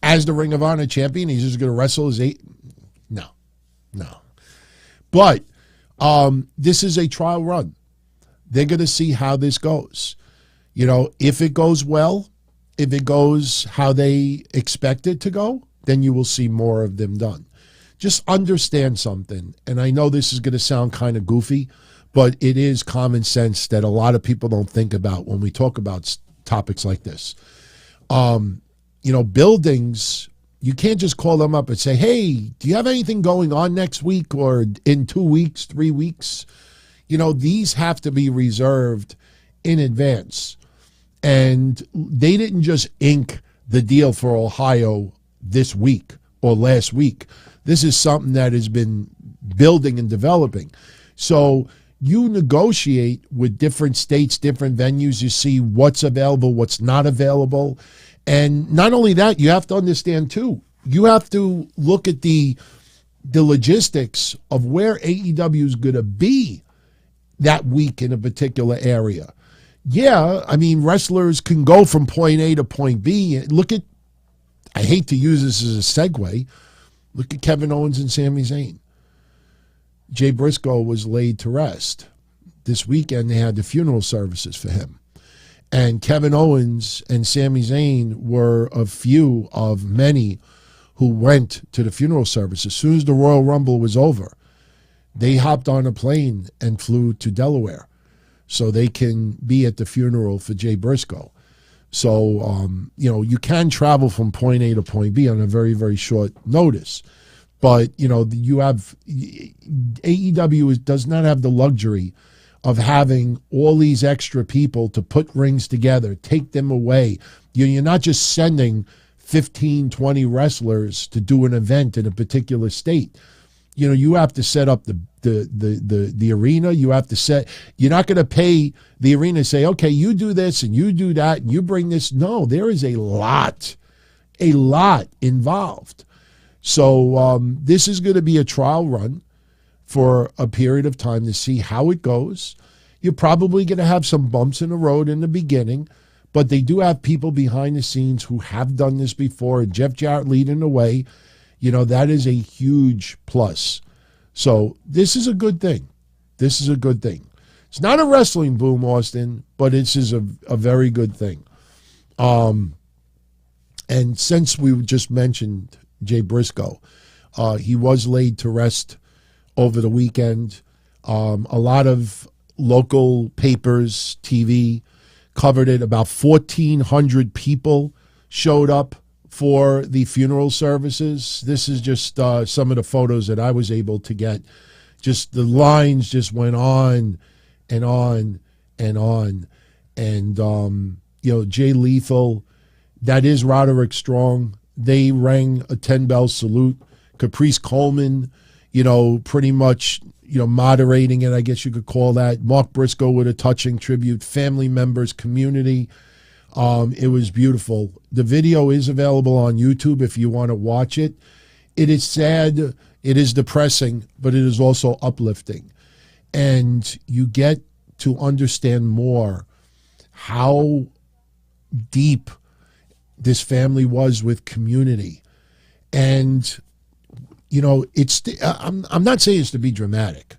as the Ring of Honor champion? He's just going to wrestle as No. But this is a trial run. They're going to see how this goes. If it goes well, if it goes how they expect it to go, then you will see more of them done. Just understand something, and I know this is going to sound kind of goofy, but it is common sense that a lot of people don't think about when we talk about topics like this. Buildings, you can't just call them up and say, hey, do you have anything going on next week or in 2 weeks, 3 weeks? These have to be reserved in advance. And they didn't just ink the deal for Ohio this week or last week. This is something that has been building and developing. So you negotiate with different states, different venues. You see what's available, what's not available. And not only that, you have to understand, too, you have to look at the the logistics of where AEW is going to be that week in a particular area. Yeah, I mean, wrestlers can go from point A to point B. Look at, I hate to use this as a segue, look at Kevin Owens and Sami Zayn. Jay Briscoe was laid to rest. This weekend, they had the funeral services for him. And Kevin Owens and Sami Zayn were a few of many who went to the funeral service. As soon as the Royal Rumble was over, they hopped on a plane and flew to Delaware so they can be at the funeral for Jay Briscoe. So, you can travel from point A to point B on a very, very short notice. But, you have AEW does not have the luxury of having all these extra people to put rings together, take them away. You're not just sending 15, 20 wrestlers to do an event in a particular state. You have to set up the arena. You have to set, you're not going to pay the arena, say, okay, you do this and you do that and you bring this. No, there is a lot involved. So this is going to be a trial run for a period of time to see how it goes. You're probably going to have some bumps in the road in the beginning, but they do have people behind the scenes who have done this before, and Jeff Jarrett leading the way. That is a huge plus. So this is a good thing. This is a good thing. It's not a wrestling boom, Austin, but this is a very good thing. And since we just mentioned Jay Briscoe, he was laid to rest over the weekend. A lot of local papers, TV covered it. About 1,400 people showed up for the funeral services. This is just some of the photos that I was able to get. Just the lines just went on and on and on. And, Jay Lethal, that is Roderick Strong. They rang a 10-bell salute. Caprice Coleman, pretty much, moderating it, I guess you could call that. Mark Briscoe with a touching tribute, family members, community. It was beautiful. The video is available on YouTube if you want to watch it. It is sad, it is depressing, but it is also uplifting. And you get to understand more how deep this family was with community. And, I'm not saying it's to be dramatic.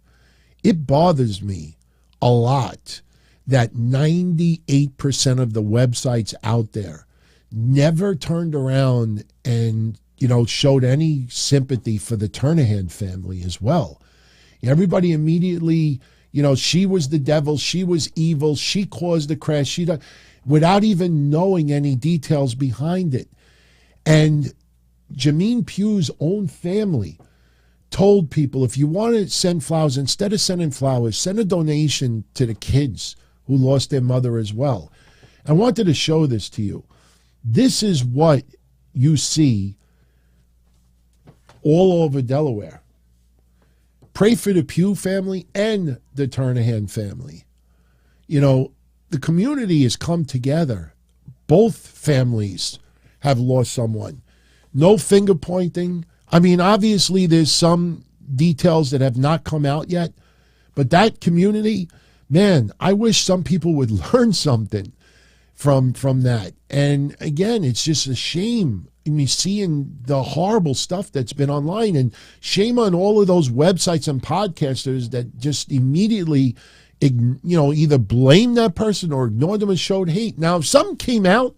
It bothers me a lot that 98% of the websites out there never turned around and, showed any sympathy for the Turnahan family as well. Everybody immediately, she was the devil, she was evil, she caused the crash, without even knowing any details behind it. And Jermaine Pugh's own family told people, if you want to send flowers, instead of sending flowers, send a donation to the kids who lost their mother as well. I wanted to show this to you. This is what you see all over Delaware. Pray for the Pugh family and the Turnahan family. The community has come together. Both families have lost someone. No finger pointing. I mean, obviously there's some details that have not come out yet, but that community, man, I wish some people would learn something from that. And again, it's just a shame. I mean, seeing the horrible stuff that's been online, and shame on all of those websites and podcasters that just immediately, either blame that person or ignore them and showed hate. Now, if something came out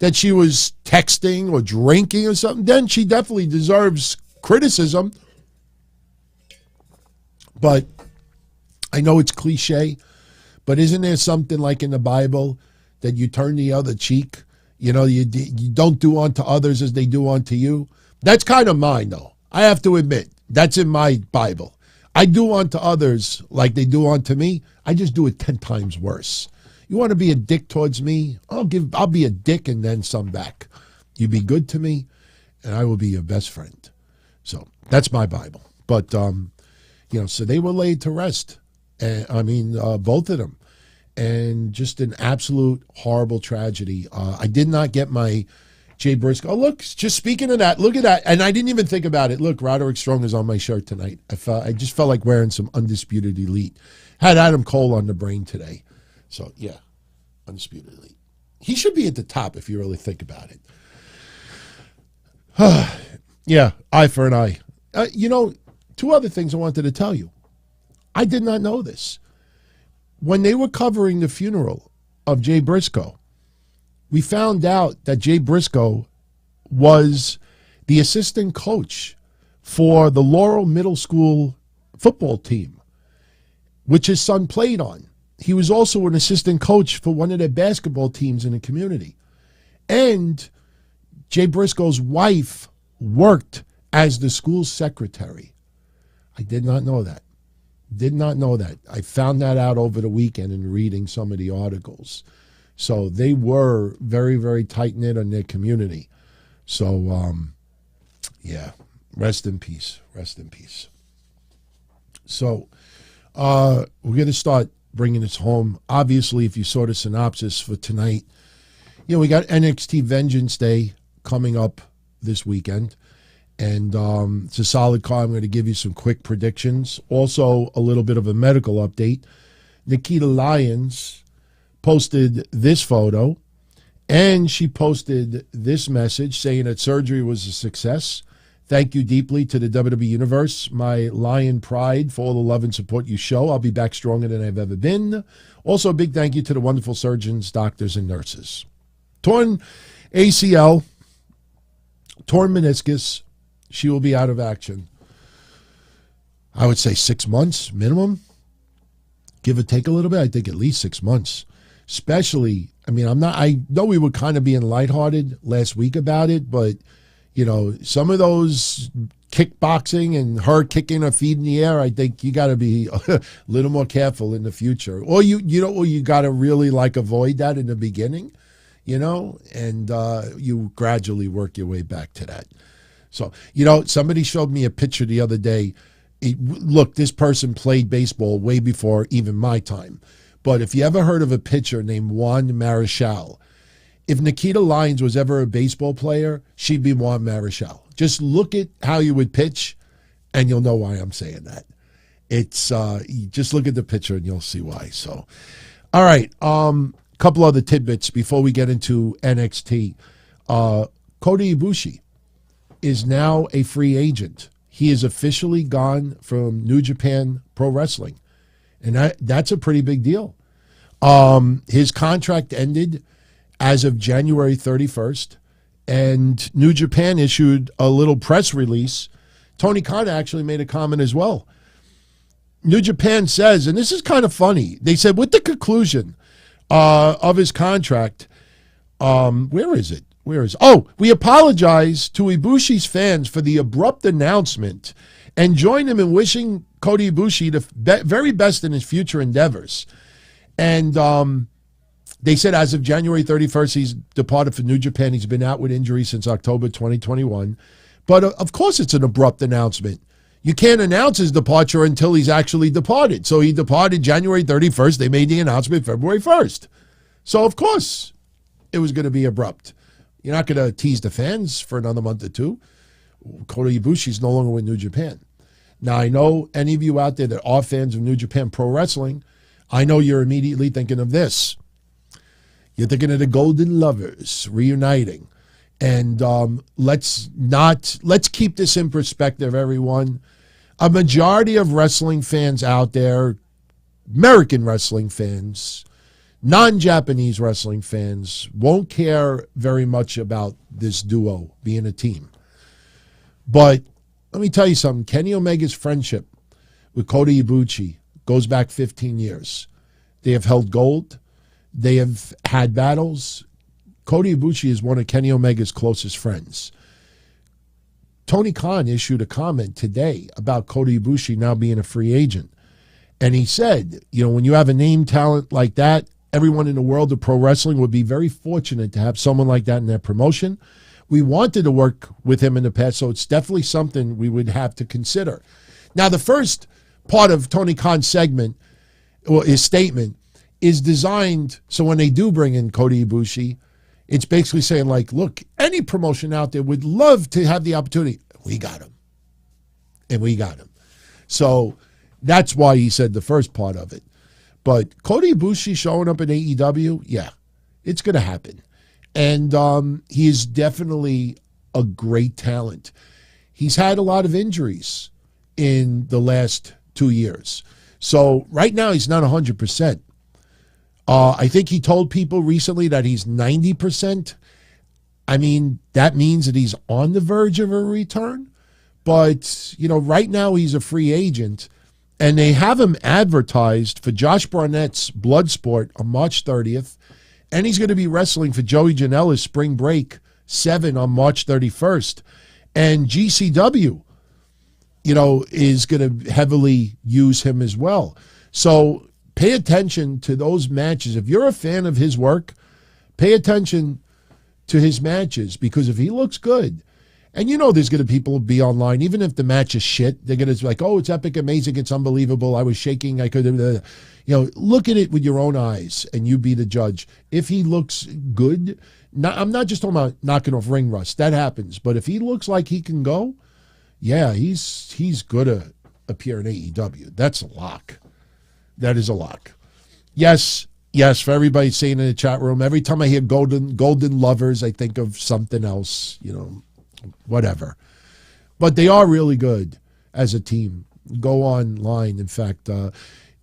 that she was texting or drinking or something, then she definitely deserves criticism. But I know it's cliche, but isn't there something like in the Bible that you turn the other cheek? You don't do unto others as they do unto you. That's kind of mine, though. I have to admit, that's in my Bible. I do unto others like they do unto me. I just do it 10 times worse. You want to be a dick towards me? I'll be a dick and then some back. You be good to me, and I will be your best friend. So that's my Bible. But so they were laid to rest. And both of them, and just an absolute horrible tragedy. I did not get my Jay Briscoe. Oh, look, just speaking of that, look at that. And I didn't even think about it. Look, Roderick Strong is on my shirt tonight. I just felt like wearing some Undisputed Elite. Had Adam Cole on the brain today. So, yeah, Undisputed Elite. He should be at the top if you really think about it. Yeah, eye for an eye. Two other things I wanted to tell you. I did not know this. When they were covering the funeral of Jay Briscoe, we found out that Jay Briscoe was the assistant coach for the Laurel Middle School football team, which his son played on. He was also an assistant coach for one of their basketball teams in the community. And Jay Briscoe's wife worked as the school secretary. I did not know that. Did not know that. I found that out over the weekend in reading some of the articles. So they were very, very tight-knit in their community. So, yeah, rest in peace. Rest in peace. So we're going to start bringing this home. Obviously, if you saw the synopsis for tonight, we got NXT Vengeance Day coming up this weekend. And it's a solid card. I'm going to give you some quick predictions. Also, a little bit of a medical update. Nikkita Lyons posted this photo, and she posted this message saying that surgery was a success. Thank you deeply to the WWE Universe, my Lion Pride, for all the love and support you show. I'll be back stronger than I've ever been. Also, a big thank you to the wonderful surgeons, doctors, and nurses. Torn ACL, torn meniscus. She will be out of action. I would say 6 months minimum. Give or take a little bit. I think at least 6 months. Especially, I know we were kind of being lighthearted last week about it, but, some of those kickboxing and her kicking her feet in the air, I think you got to be a little more careful in the future. Or you got to really avoid that in the beginning, and you gradually work your way back to that. So, somebody showed me a picture the other day. Look, this person played baseball way before even my time. But if you ever heard of a pitcher named Juan Marichal, if Nikkita Lyons was ever a baseball player, she'd be Juan Marichal. Just look at how you would pitch, and you'll know why I'm saying that. It's you just look at the picture, and you'll see why. So, all right, couple other tidbits before we get into NXT. Kota Ibushi is now a free agent. He is officially gone from New Japan Pro Wrestling. And that's a pretty big deal. His contract ended as of January 31st, and New Japan issued a little press release. Tony Khan actually made a comment as well. New Japan says, and this is kind of funny, they said with the conclusion of his contract, where is it? We apologize to Ibushi's fans for the abrupt announcement and join him in wishing Kota Ibushi the very best in his future endeavors. And they said as of January 31st, he's departed for New Japan. He's been out with injury since October 2021. But of course it's an abrupt announcement. You can't announce his departure until he's actually departed. So he departed January 31st. They made the announcement February 1st. So, of course, it was going to be abrupt. You're not going to tease the fans for another month or two. Kota Ibushi is no longer with New Japan. Now, I know any of you out there that are fans of New Japan Pro Wrestling, I know you're immediately thinking of this. You're thinking of the Golden Lovers reuniting. And let's keep this in perspective, everyone. A majority of wrestling fans out there, American wrestling fans, non-Japanese wrestling fans, won't care very much about this duo being a team. But let me tell you something. Kenny Omega's friendship with Kota Ibushi goes back 15 years. They have held gold. They have had battles. Kota Ibushi is one of Kenny Omega's closest friends. Tony Khan issued a comment today about Kota Ibushi now being a free agent. And he said, when you have a name talent like that, everyone in the world of pro wrestling would be very fortunate to have someone like that in their promotion. We wanted to work with him in the past, so it's definitely something we would have to consider. Now, the first part of Tony Khan's segment, or his statement, is designed so when they do bring in Kota Ibushi, It's basically saying, like, look, any promotion out there would love to have the opportunity. We got him. And we got him. So that's why he said the first part of it. But Kota Ibushi showing up in AEW, yeah, it's going to happen. And he is definitely a great talent. He's had a lot of injuries in the last 2 years. So right now he's not 100%. I think he told people recently that he's 90%. I mean, that means that he's on the verge of a return. But, you know, right now he's a free agent. And they have him advertised for Josh Barnett's Bloodsport on March 30th. And he's going to be wrestling for Joey Janela's Spring Break 7 on March 31st. And GCW, you know, is going to heavily use him as well. So pay attention to those matches. If you're a fan of his work, pay attention to his matches, because if he looks good, and you know there's going to people be online, even if the match is shit, they're going to be like, oh, it's epic, amazing, it's unbelievable, I was shaking, I could have, you know, look at it with your own eyes and you be the judge. If he looks good, I'm not just talking about knocking off ring rust, that happens, but if he looks like he can go, yeah, he's going to appear in AEW. That's a lock. That is a lock. Yes, for everybody saying in the chat room, every time I hear golden lovers, I think of something else, you know, whatever. But they are really good as a team. Go online. In fact,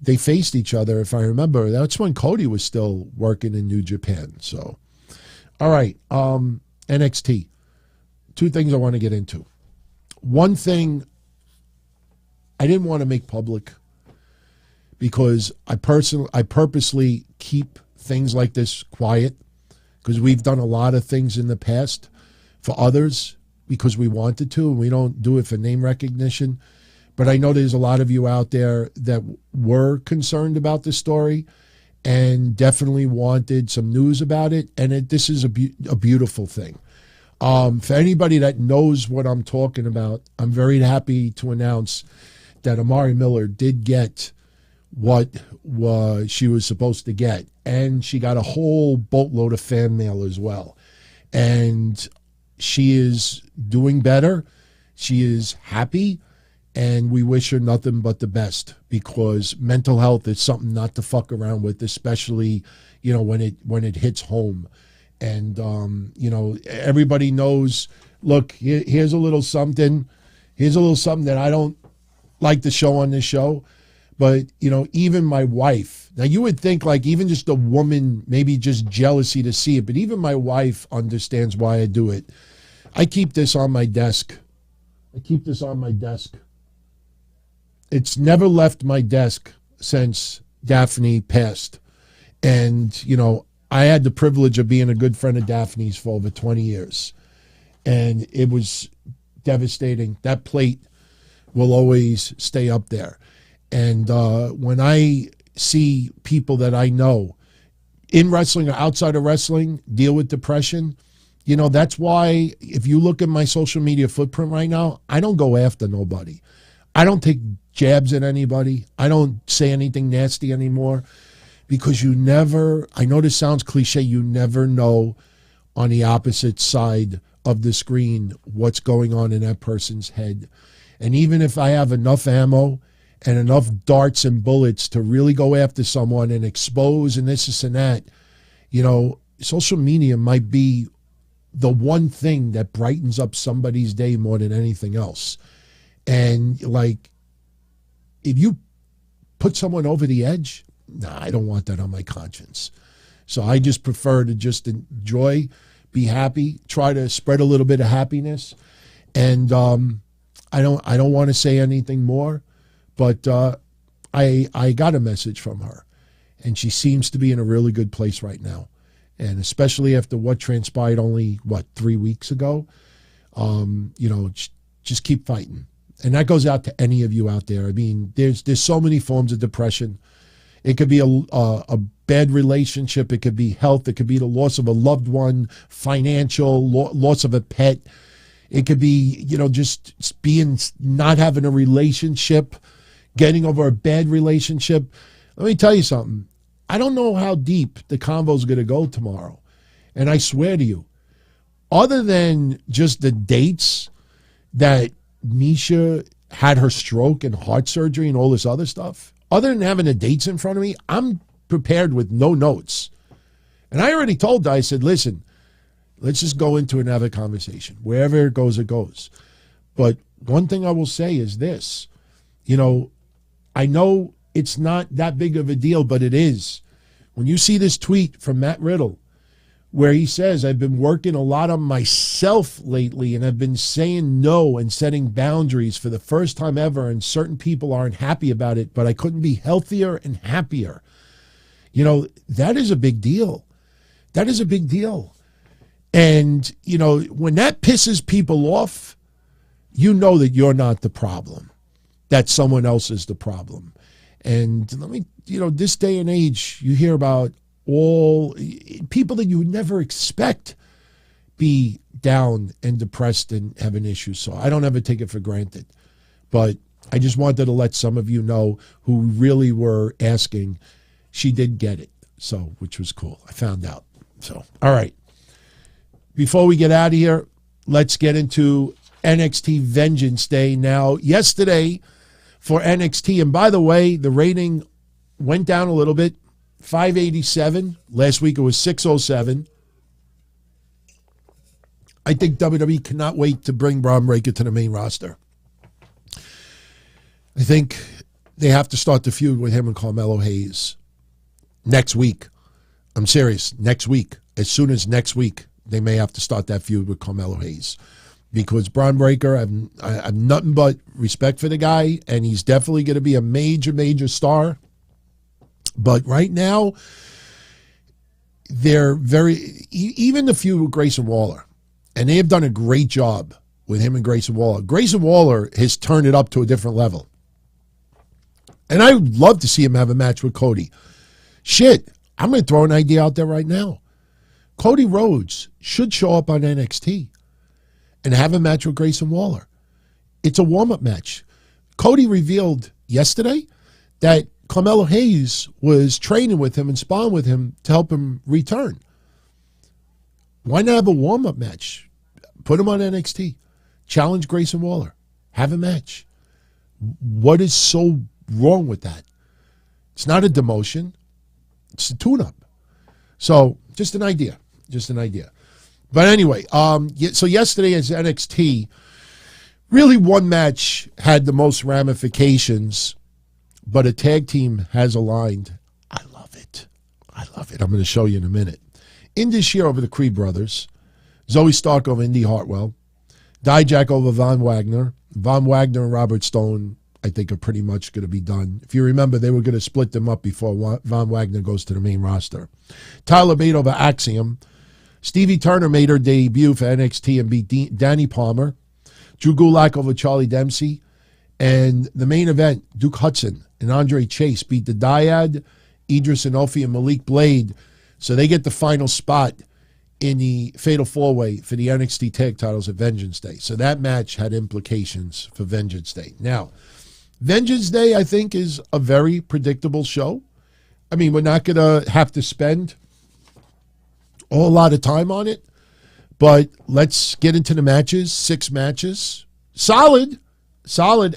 they faced each other, if I remember. That's when Cody was still working in New Japan. So, all right, NXT. 2 things I want to get into. One thing I didn't want to make public, because I purposely keep things like this quiet, because we've done a lot of things in the past for others because we wanted to, and we don't do it for name recognition. But I know there's a lot of you out there that were concerned about this story and definitely wanted some news about it, and this is a beautiful thing. For anybody that knows what I'm talking about, I'm very happy to announce that Amari Miller did get what she was supposed to get. And she got a whole boatload of fan mail as well. And she is doing better. She is happy. And we wish her nothing but the best, because mental health is something not to fuck around with, especially, you know, when it hits home. And, you know, everybody knows, look, here's a little something. Here's a little something that I don't like to show on this show. But, you know, even my wife, now you would think like even just a woman, maybe just jealousy to see it, but even my wife understands why I do it. I keep this on my desk. It's never left my desk since Daphne passed. And, you know, I had the privilege of being a good friend of Daphne's for over 20 years. And it was devastating. That plate will always stay up there. And when I see people that I know in wrestling or outside of wrestling deal with depression, you know, that's why if you look at my social media footprint right now, I don't go after nobody. I don't take jabs at anybody. I don't say anything nasty anymore, because you never, I know this sounds cliche, you never know on the opposite side of the screen what's going on in that person's head. And even if I have enough ammo and enough darts and bullets to really go after someone and expose and this and that, you know, social media might be the one thing that brightens up somebody's day more than anything else. And like, if you put someone over the edge, nah, I don't want that on my conscience. So I just prefer to just enjoy, be happy, try to spread a little bit of happiness. And I don't want to say anything more. But I got a message from her, and she seems to be in a really good place right now. And especially after what transpired only, 3 weeks ago, you know, just keep fighting. And that goes out to any of you out there. I mean, there's so many forms of depression. It could be a bad relationship. It could be health. It could be the loss of a loved one, financial, loss of a pet. It could be, you know, just not having a relationship, getting over a bad relationship. Let me tell you something. I don't know how deep the convo is going to go tomorrow. And I swear to you, other than just the dates that Misha had her stroke and heart surgery and all this other stuff, other than having the dates in front of me, I'm prepared with no notes. And I already told her, I said, listen, let's just go into another conversation. Wherever it goes, it goes. But one thing I will say is this. You know, I know it's not that big of a deal, but it is. When you see this tweet from Matt Riddle, where he says, I've been working a lot on myself lately, and I've been saying no and setting boundaries for the first time ever, and certain people aren't happy about it, but I couldn't be healthier and happier. You know, that is a big deal. That is a big deal. And, you know, when that pisses people off, you know that you're not the problem, that someone else is the problem. And let me, you know, this day and age, you hear about all people that you would never expect be down and depressed and having issues. So I don't ever take it for granted. But I just wanted to let some of you know who really were asking. She did get it, so which was cool. I found out. So, all right. Before we get out of here, let's get into NXT Vengeance Day. Now, yesterday for NXT, and by the way, the rating went down a little bit, 587. Last week it was 607. I think WWE cannot wait to bring Bron Breakker to the main roster. I think they have to start the feud with him and Carmelo Hayes next week. I'm serious, next week. As soon as next week, they may have to start that feud with Carmelo Hayes. Because Bron Breakker, I have nothing but respect for the guy, and he's definitely going to be a major, major star. But right now, they're even the feud with Grayson Waller, and they have done a great job with him and Grayson Waller. Grayson Waller has turned it up to a different level. And I would love to see him have a match with Cody. Shit, I'm going to throw an idea out there right now. Cody Rhodes should show up on NXT and have a match with Grayson Waller. It's a warm-up match. Cody revealed yesterday that Carmelo Hayes was training with him and sparring with him to help him return. Why not have a warm-up match? Put him on NXT. Challenge Grayson Waller. Have a match. What is so wrong with that? It's not a demotion. It's a tune-up. So, just an idea. Just an idea. But anyway, so yesterday as NXT, really one match had the most ramifications, but a tag team has aligned. I love it. I love it. I'm going to show you in a minute. In this year over the Creed brothers, Zoe Stark over Indy Hartwell, Dijak over Von Wagner. Von Wagner and Robert Stone, I think, are pretty much going to be done. If you remember, they were going to split them up before Von Wagner goes to the main roster. Tyler Bate over Axiom. Stevie Turner made her debut for NXT and beat Danny Palmer. Drew Gulak over Charlie Dempsey. And the main event, Duke Hudson and Andre Chase beat the Dyad, Idris Inofi, and Malik Blade. So they get the final spot in the Fatal 4-Way for the NXT Tag Titles at Vengeance Day. So that match had implications for Vengeance Day. Now, Vengeance Day, I think, is a very predictable show. I mean, we're not going to have to spend a whole lot of time on it, but let's get into the matches. 6 matches. Solid,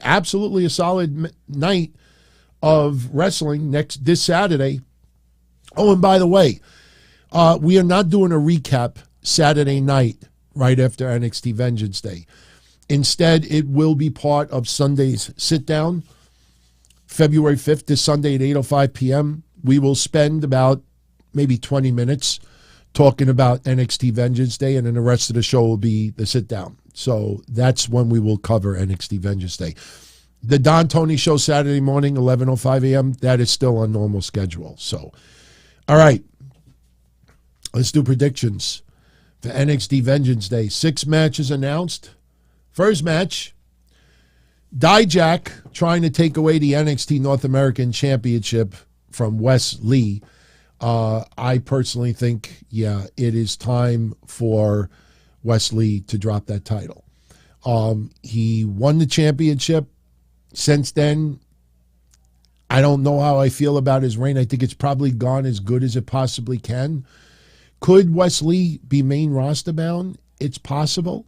absolutely a solid night of wrestling this Saturday. Oh, and by the way, we are not doing a recap Saturday night right after NXT Vengeance Day. Instead, it will be part of Sunday's sit-down, February 5th, this Sunday at 8:05 p.m. We will spend about maybe 20 minutes talking about NXT Vengeance Day, and then the rest of the show will be the sit-down. So that's when we will cover NXT Vengeance Day. The Don Tony Show Saturday morning, 11:05 a.m., that is still on normal schedule. So, all right, let's do predictions for NXT Vengeance Day. 6 matches announced. First match, Dijak trying to take away the NXT North American Championship from Wes Lee. I personally think, yeah, it is time for Wes Lee to drop that title. He won the championship. Since then, I don't know how I feel about his reign. I think it's probably gone as good as it possibly can. Could Wes Lee be main roster bound? It's possible.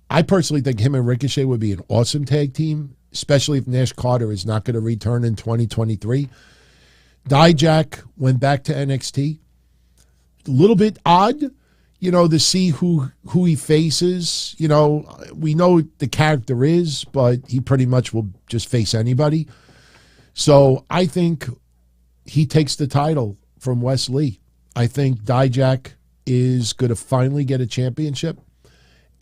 I personally think him and Ricochet would be an awesome tag team, especially if Nash Carter is not going to return in 2023. Dijak went back to NXT. A little bit odd, to see who he faces. We know the character is, but he pretty much will just face anybody. So I think he takes the title from Wes Lee. I think Dijak is going to finally get a championship.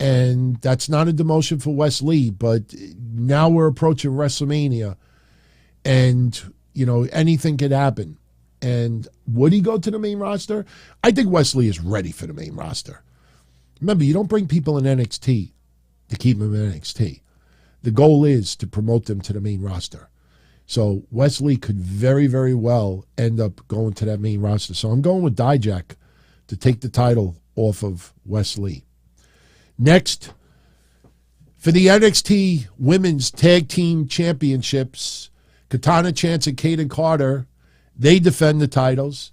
And that's not a demotion for Wes Lee, but now we're approaching WrestleMania. And, anything could happen. And would he go to the main roster? I think Wes Lee is ready for the main roster. Remember, you don't bring people in NXT to keep them in NXT. The goal is to promote them to the main roster. So Wes Lee could very, very well end up going to that main roster. So I'm going with Dijak to take the title off of Wes Lee. Next, for the NXT Women's Tag Team Championships, Katana Chance and Kaden Carter, they defend the titles.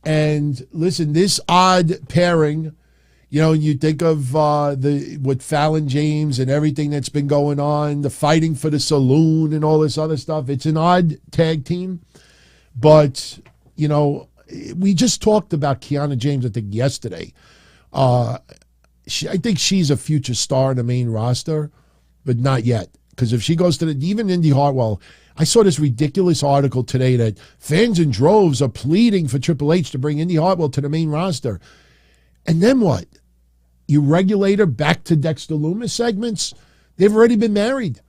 And listen, this odd pairing, you think of with Fallon James and everything that's been going on, the fighting for the saloon and all this other stuff. It's an odd tag team. But, we just talked about Kiana James, I think, yesterday. I think she's a future star in the main roster, but not yet. Because if she goes to even Indy Hartwell, I saw this ridiculous article today that fans in droves are pleading for Triple H to bring Indy Hartwell to the main roster. And then what? You regulate her back to Dexter Lumis segments? They've already been married.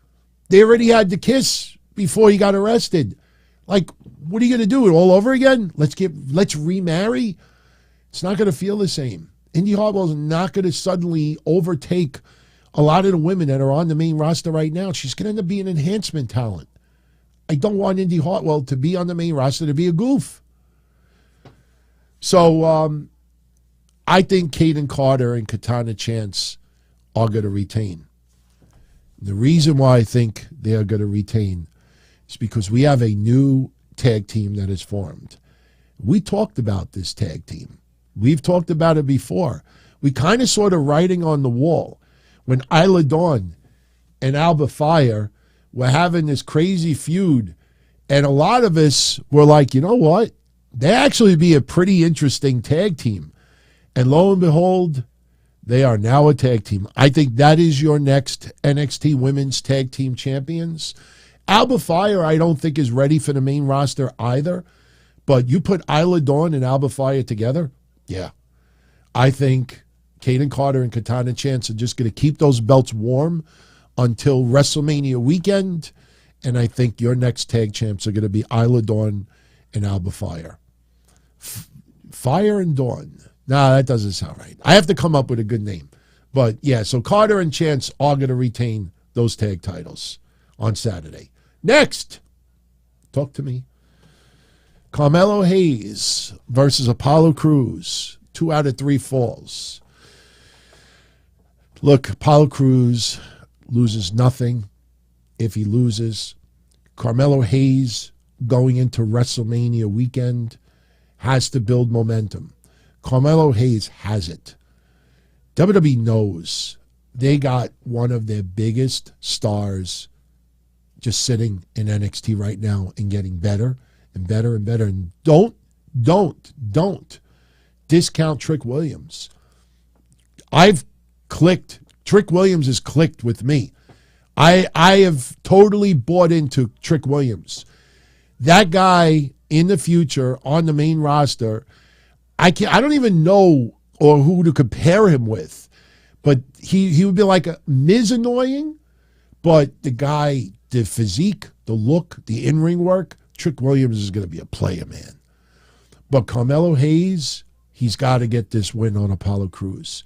They already had the kiss before he got arrested. Like, what are you going to do? It all over again? Let's remarry? It's not going to feel the same. Indy Hartwell's not going to suddenly overtake a lot of the women that are on the main roster right now. She's going to end up being an enhancement talent. I don't want Indy Hartwell to be on the main roster to be a goof. So I think Kaden Carter and Katana Chance are going to retain. The reason why I think they are going to retain is because we have a new tag team that is formed. We talked about this tag team. We've talked about it before. We kind of saw the writing on the wall when Isla Dawn and Alba Fire were having this crazy feud. And a lot of us were like, you know what? They actually be a pretty interesting tag team. And lo and behold, they are now a tag team. I think that is your next NXT Women's Tag Team Champions. Alba Fire, I don't think is ready for the main roster either. But you put Isla Dawn and Alba Fire together, yeah. I think Kaden Carter and Katana Chance are just going to keep those belts warm until WrestleMania weekend. And I think your next tag champs are going to be Isla Dawn and Alba Fire. Fire and Dawn. Nah, that doesn't sound right. I have to come up with a good name. But yeah, so Carter and Chance are going to retain those tag titles on Saturday. Next, talk to me. Carmelo Hayes versus Apollo Crews. 2 out of 3 falls. Look, Apollo Crews loses nothing if he loses. Carmelo Hayes going into WrestleMania weekend has to build momentum. Carmelo Hayes has it. WWE knows they got one of their biggest stars just sitting in NXT right now and getting better and better and better. And don't discount Trick Williams. I've clicked. Trick Williams has clicked with me. I have totally bought into Trick Williams. That guy in the future on the main roster, I don't even know or who to compare him with. But he would be like a Miz annoying, but the guy, the physique, the look, the in-ring work, Trick Williams is going to be a player, man. But Carmelo Hayes, he's got to get this win on Apollo Crews.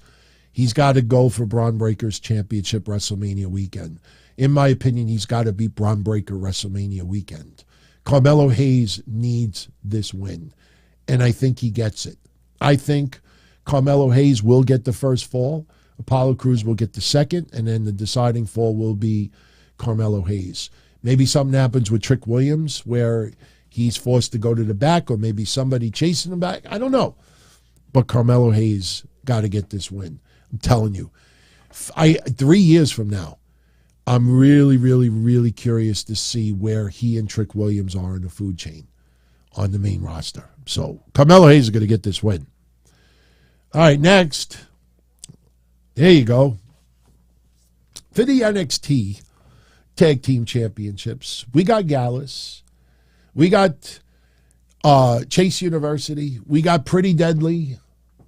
He's got to go for Bron Breakker's championship WrestleMania weekend. In my opinion, he's got to beat Bron Breakker WrestleMania weekend. Carmelo Hayes needs this win, and I think he gets it. I think Carmelo Hayes will get the first fall. Apollo Crews will get the second, and then the deciding fall will be Carmelo Hayes. Maybe something happens with Trick Williams where he's forced to go to the back, or maybe somebody chasing him back. I don't know. but Carmelo Hayes got to get this win. I'm telling you. 3 years from now, I'm really, really, really curious to see where he and Trick Williams are in the food chain on the main roster. So Carmelo Hayes is going to get this win. All right, next. There you go. For the NXT Tag Team Championships, we got Gallus. We got Chase University. We got Pretty Deadly.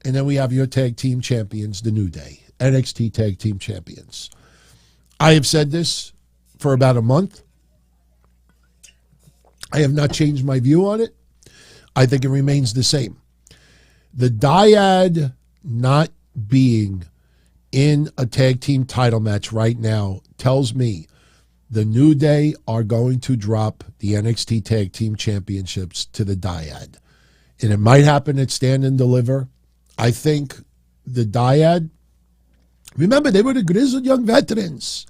And then we have your tag team champions, The New Day, NXT Tag Team Champions. I have said this for about a month. I have not changed my view on it. I think it remains the same. The dyad not being in a tag team title match right now tells me the New Day are going to drop the NXT Tag Team Championships to the dyad. And it might happen at Stand and Deliver. I think the dyad, remember, they were the grizzled young veterans.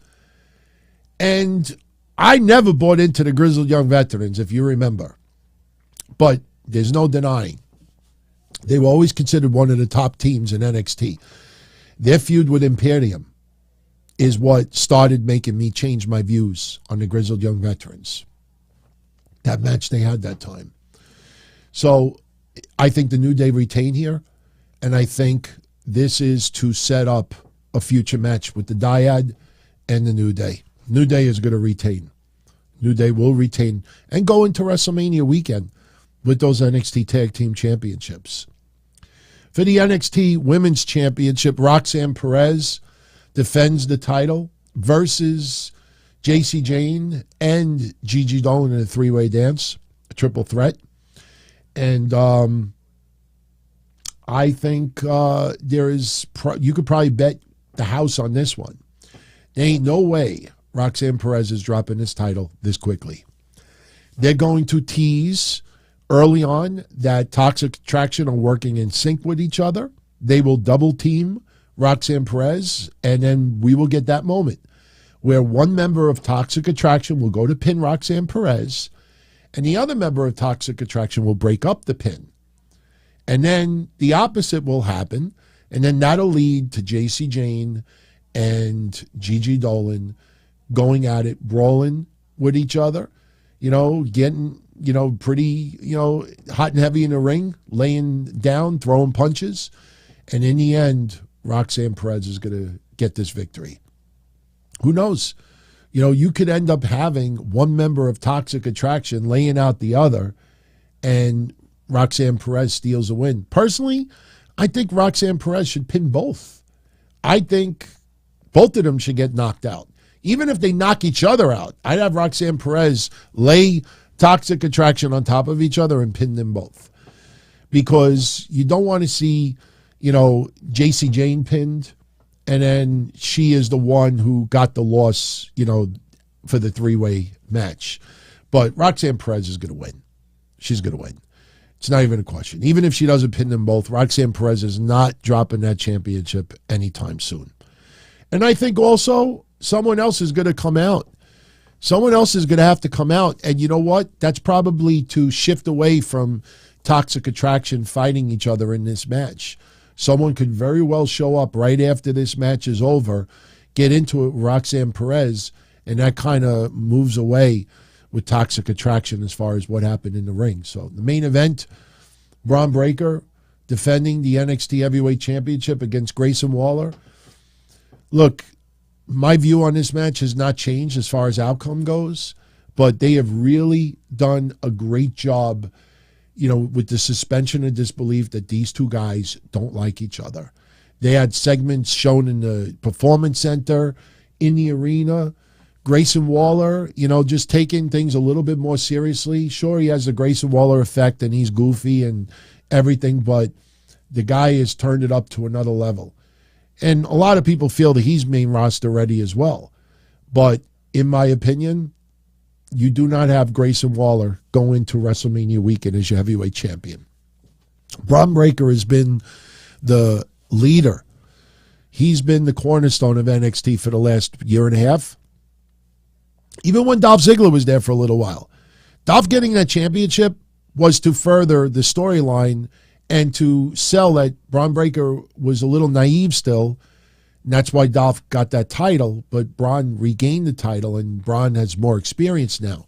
And I never bought into the grizzled young veterans, if you remember. But there's no denying. They were always considered one of the top teams in NXT. Their feud with Imperium is what started making me change my views on the grizzled young veterans. That match they had that time. So I think the New Day retain here. And I think this is to set up a future match with the dyad and the New Day. New Day is going to retain. New Day will retain and go into WrestleMania weekend with those NXT Tag Team Championships. For the NXT Women's Championship, Roxanne Perez defends the title versus Jacy Jayne and Gigi Dolan in a three-way dance, a triple threat. And I think you could probably bet the house on this one. There ain't no way Roxanne Perez is dropping this title this quickly. They're going to tease early on that Toxic Attraction are working in sync with each other. They will double team Roxanne Perez, and then we will get that moment where one member of Toxic Attraction will go to pin Roxanne Perez, and the other member of Toxic Attraction will break up the pin. And then the opposite will happen, and then that'll lead to Jacy Jayne and Gigi Dolan going at it, brawling with each other, getting, pretty, hot and heavy in the ring, laying down, throwing punches. And in the end, Roxanne Perez is going to get this victory. Who knows? You could end up having one member of Toxic Attraction laying out the other, and Roxanne Perez steals a win. Personally, I think Roxanne Perez should pin both. I think both of them should get knocked out. Even if they knock each other out, I'd have Roxanne Perez lay Toxic Attraction on top of each other and pin them both. Because you don't want to see, Jacy Jayne pinned, and then she is the one who got the loss, for the three-way match. But Roxanne Perez is going to win. She's going to win. It's not even a question. Even if she doesn't pin them both, Roxanne Perez is not dropping that championship anytime soon. And I think also someone else is going to come out. Someone else is going to have to come out. And you know what? That's probably to shift away from Toxic Attraction fighting each other in this match. Someone could very well show up right after this match is over, get into it with Roxanne Perez, and that kind of moves away with Toxic Attraction as far as what happened in the ring. So the main event, Bron Breakker defending the NXT Heavyweight Championship against Grayson Waller. Look, my view on this match has not changed as far as outcome goes, but they have really done a great job, with the suspension of disbelief that these two guys don't like each other. They had segments shown in the Performance Center, in the arena. Grayson Waller, just taking things a little bit more seriously. Sure, he has the Grayson Waller effect and he's goofy and everything, but the guy has turned it up to another level. And a lot of people feel that he's main roster ready as well. But in my opinion, you do not have Grayson Waller go into WrestleMania weekend as your heavyweight champion. Bron Breakker has been the leader. He's been the cornerstone of NXT for the last year and a half. Even when Dolph Ziggler was there for a little while. Dolph getting that championship was to further the storyline and to sell that Bron Breakker was a little naive still. And that's why Dolph got that title, but Bron regained the title, and Bron has more experience now.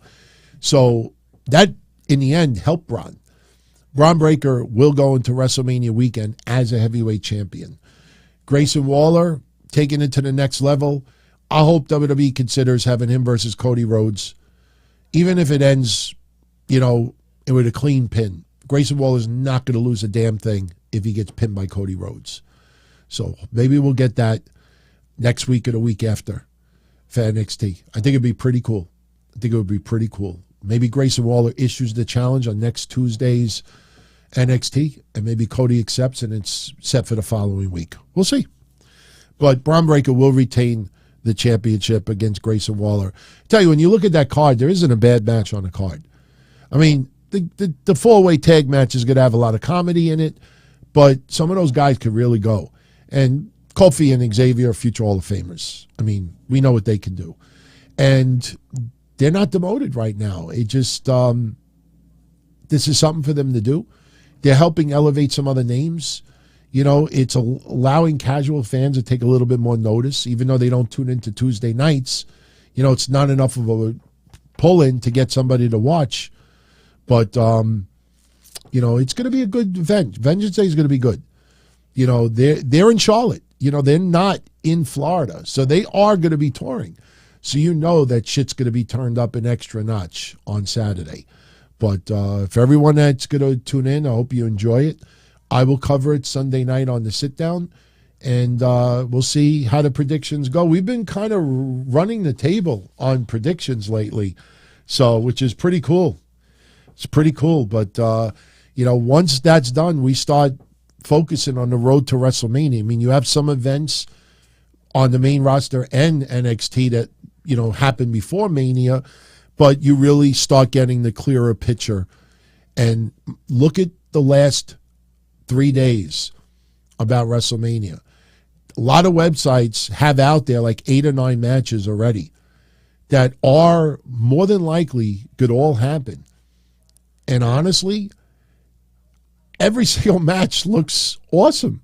So that, in the end, helped Bron. Bron Breakker will go into WrestleMania weekend as a heavyweight champion. Grayson Waller taking it to the next level. I hope WWE considers having him versus Cody Rhodes, even if it ends, with a clean pin. Grayson Waller's not going to lose a damn thing if he gets pinned by Cody Rhodes. So maybe we'll get that next week or the week after for NXT. I think it'd be pretty cool. Maybe Grayson Waller issues the challenge on next Tuesday's NXT, and maybe Cody accepts, and it's set for the following week. We'll see. But Bron Breakker will retain the championship against Grayson Waller. I tell you, when you look at that card, there isn't a bad match on the card. I mean, the four-way tag match is going to have a lot of comedy in it, but some of those guys could really go. And Kofi and Xavier are future Hall of Famers. I mean, we know what they can do. And they're not demoted right now. It just, this is something for them to do. They're helping elevate some other names. It's allowing casual fans to take a little bit more notice, even though they don't tune into Tuesday nights. It's not enough of a pull-in to get somebody to watch. But, it's going to be a good event. Vengeance Day is going to be good. They're in Charlotte. They're not in Florida. So they are going to be touring. So that shit's going to be turned up an extra notch on Saturday. But for everyone that's going to tune in, I hope you enjoy it. I will cover it Sunday night on the sit-down, and we'll see how the predictions go. We've been kind of running the table on predictions lately, which is pretty cool. It's pretty cool. But, once that's done, we start focusing on the road to WrestleMania. I mean, you have some events on the main roster and NXT that, happened before Mania, but you really start getting the clearer picture. And look at the last 3 days about WrestleMania. A lot of websites have out there like 8 or 9 matches already that are more than likely could all happen. And honestly, every single match looks awesome.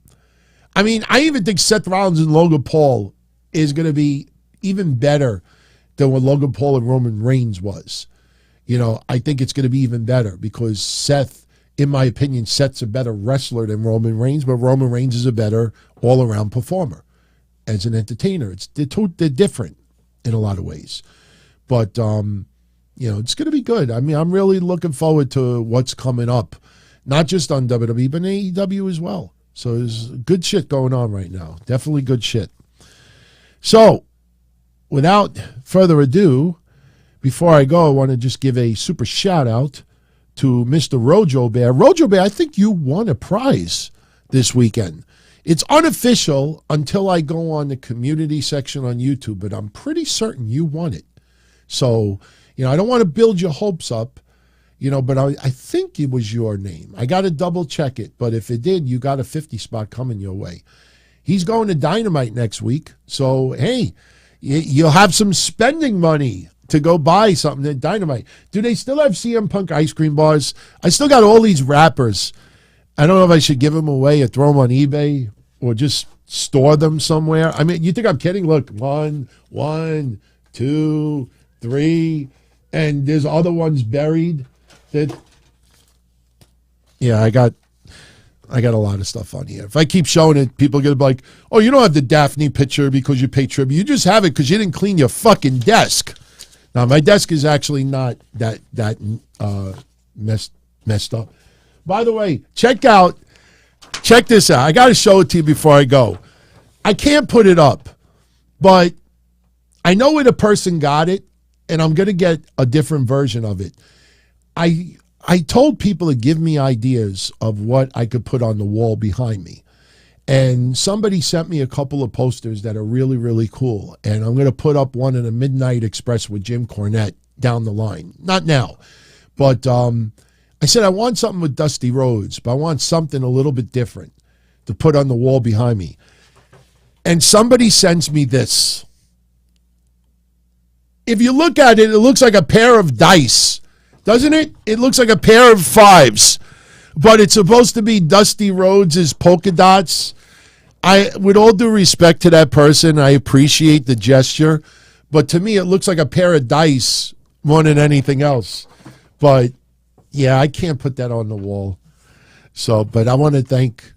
I mean, I even think Seth Rollins and Logan Paul is going to be even better than what Logan Paul and Roman Reigns was. I think it's going to be even better because Seth, in my opinion, Seth's a better wrestler than Roman Reigns, but Roman Reigns is a better all-around performer as an entertainer. They're different in a lot of ways. But, it's going to be good. I mean, I'm really looking forward to what's coming up, not just on WWE, but AEW as well. So there's good shit going on right now. Definitely good shit. So, without further ado, before I go, I want to just give a super shout-out to Mr. Rojo Bear. Rojo Bear, I think you won a prize this weekend. It's unofficial until I go on the community section on YouTube, but I'm pretty certain you won it. So, I don't want to build your hopes up, but I think it was your name. I got to double check it, but if it did, you got a 50 spot coming your way. He's going to Dynamite next week, so, hey, you'll have some spending money to go buy something at Dynamite. Do they still have CM Punk ice cream bars? I still got all these wrappers. I don't know if I should give them away or throw them on eBay or just store them somewhere. I mean, you think I'm kidding? Look, 1, 2, 3, and there's other ones buried. Yeah, I got a lot of stuff on here. If I keep showing it, people are going to be like, oh, you don't have the Daphne picture because you pay tribute. You just have it because you didn't clean your fucking desk. Now, my desk is actually not that messed up. By the way, check this out. I got to show it to you before I go. I can't put it up, but I know where the person got it, and I'm going to get a different version of it. I told people to give me ideas of what I could put on the wall behind me. And somebody sent me a couple of posters that are really, really cool. And I'm going to put up one in a Midnight Express with Jim Cornette down the line. Not now. But I said I want something with Dusty Rhodes, but I want something a little bit different to put on the wall behind me. And somebody sends me this. If you look at it, it looks like a pair of dice. Doesn't it? It looks like a pair of fives. But it's supposed to be Dusty Rhodes' polka dots. With all due respect to that person, I appreciate the gesture. But to me, it looks like a pair of dice more than anything else. But, yeah, I can't put that on the wall. So, but I want to thank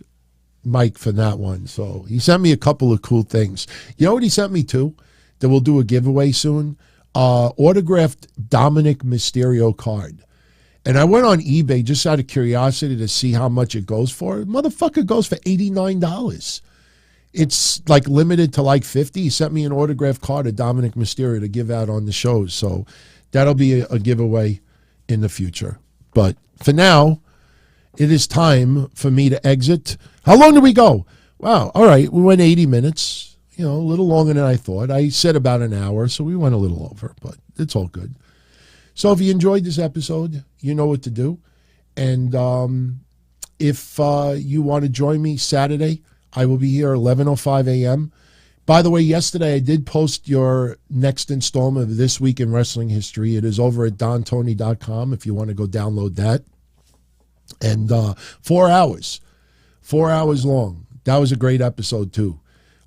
Mike for that one. So he sent me a couple of cool things. You know what he sent me too? That we'll do a giveaway soon? Autographed Dominic Mysterio card. And I went on eBay just out of curiosity to see how much it goes for. Motherfucker goes for $89. It's like limited to like 50. He sent me an autographed card of Dominic Mysterio to give out on the shows. So that'll be a giveaway in the future. But for now, it is time for me to exit. How long did we go? Wow. All right. We went 80 minutes, a little longer than I thought. I said about an hour, so we went a little over, but it's all good. So if you enjoyed this episode, you know what to do. And if you want to join me Saturday, I will be here 11:05 a.m. By the way, yesterday I did post your next installment of This Week in Wrestling History. It is over at dontony.com if you want to go download that. And 4 hours long. That was a great episode too.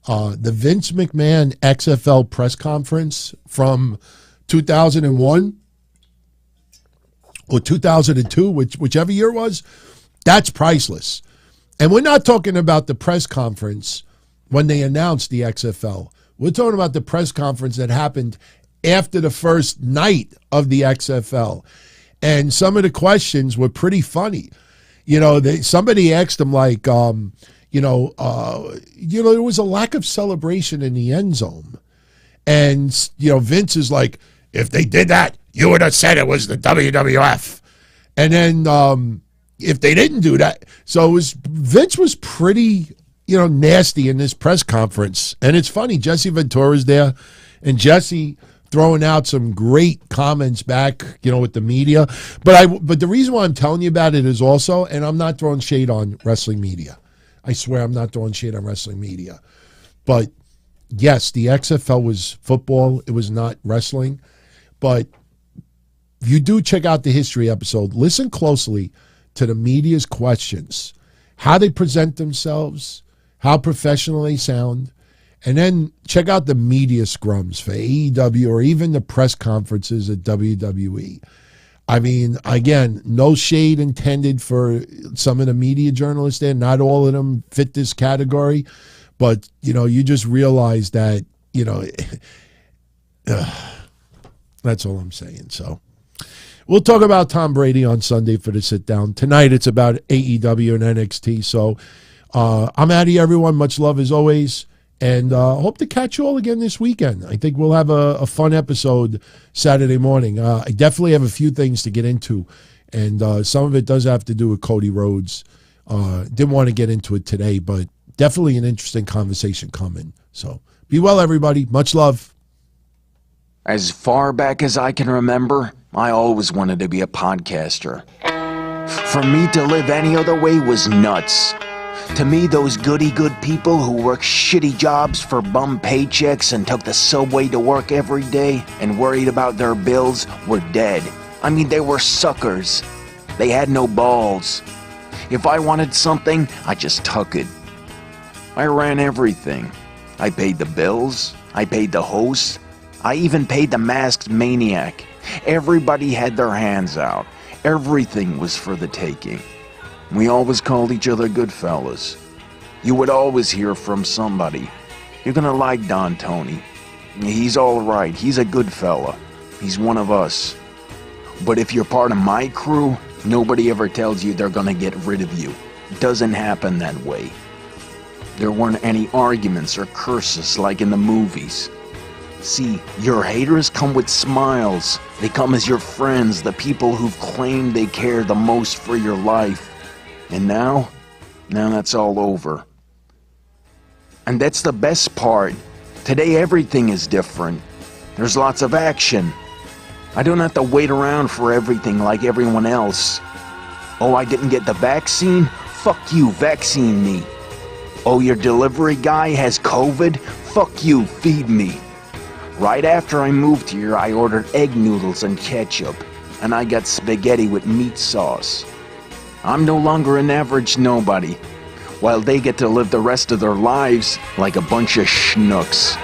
The Vince McMahon XFL press conference from 2001 or 2002, whichever year it was, that's priceless. And we're not talking about the press conference when they announced the XFL. We're talking about the press conference that happened after the first night of the XFL. And some of the questions were pretty funny. Somebody asked him like, there was a lack of celebration in the end zone. And, Vince is like, if they did that, you would have said it was the WWF. And then if they didn't do that, so Vince was pretty, nasty in this press conference. And it's funny, Jesse Ventura's there, and Jesse throwing out some great comments back, with the media. But the reason why I'm telling you about it is also, and I'm not throwing shade on wrestling media. I swear I'm not throwing shade on wrestling media. But yes, the XFL was football. It was not wrestling. But you do check out the history episode. Listen closely to the media's questions, how they present themselves, how professional they sound. And then check out the media scrums for AEW or even the press conferences at WWE. I mean, again, no shade intended for some of the media journalists there. Not all of them fit this category. But, you just realize that, that's all I'm saying. So we'll talk about Tom Brady on Sunday for the sit down. Tonight it's about AEW and NXT. So I'm out of here, everyone. Much love as always. And hope to catch you all again this weekend. I think we'll have a fun episode Saturday morning. I definitely have a few things to get into, and some of it does have to do with Cody Rhodes. Didn't want to get into it today, but definitely an interesting conversation coming. So be well, everybody. Much love. As far back as I can remember, I always wanted to be a podcaster. For me to live any other way was nuts. To me, those goody-good people who worked shitty jobs for bum paychecks and took the subway to work every day and worried about their bills were dead. I mean, they were suckers. They had no balls. If I wanted something, I just took it. I ran everything. I paid the bills. I paid the host. I even paid the masked maniac. Everybody had their hands out. Everything was for the taking. We always called each other good fellas. You would always hear from somebody. You're gonna like Don Tony. He's alright. He's a good fella. He's one of us. But if you're part of my crew, nobody ever tells you they're gonna get rid of you. It doesn't happen that way. There weren't any arguments or curses like in the movies. See, your haters come with smiles. They come as your friends, the people who've claimed they care the most for your life. And now that's all over. And that's the best part. Today everything is different. There's lots of action. I don't have to wait around for everything like everyone else. Oh, I didn't get the vaccine? Fuck you, vaccine me. Oh, your delivery guy has COVID? Fuck you, feed me. Right after I moved here, I ordered egg noodles and ketchup. And I got spaghetti with meat sauce. I'm no longer an average nobody, while they get to live the rest of their lives like a bunch of schnooks.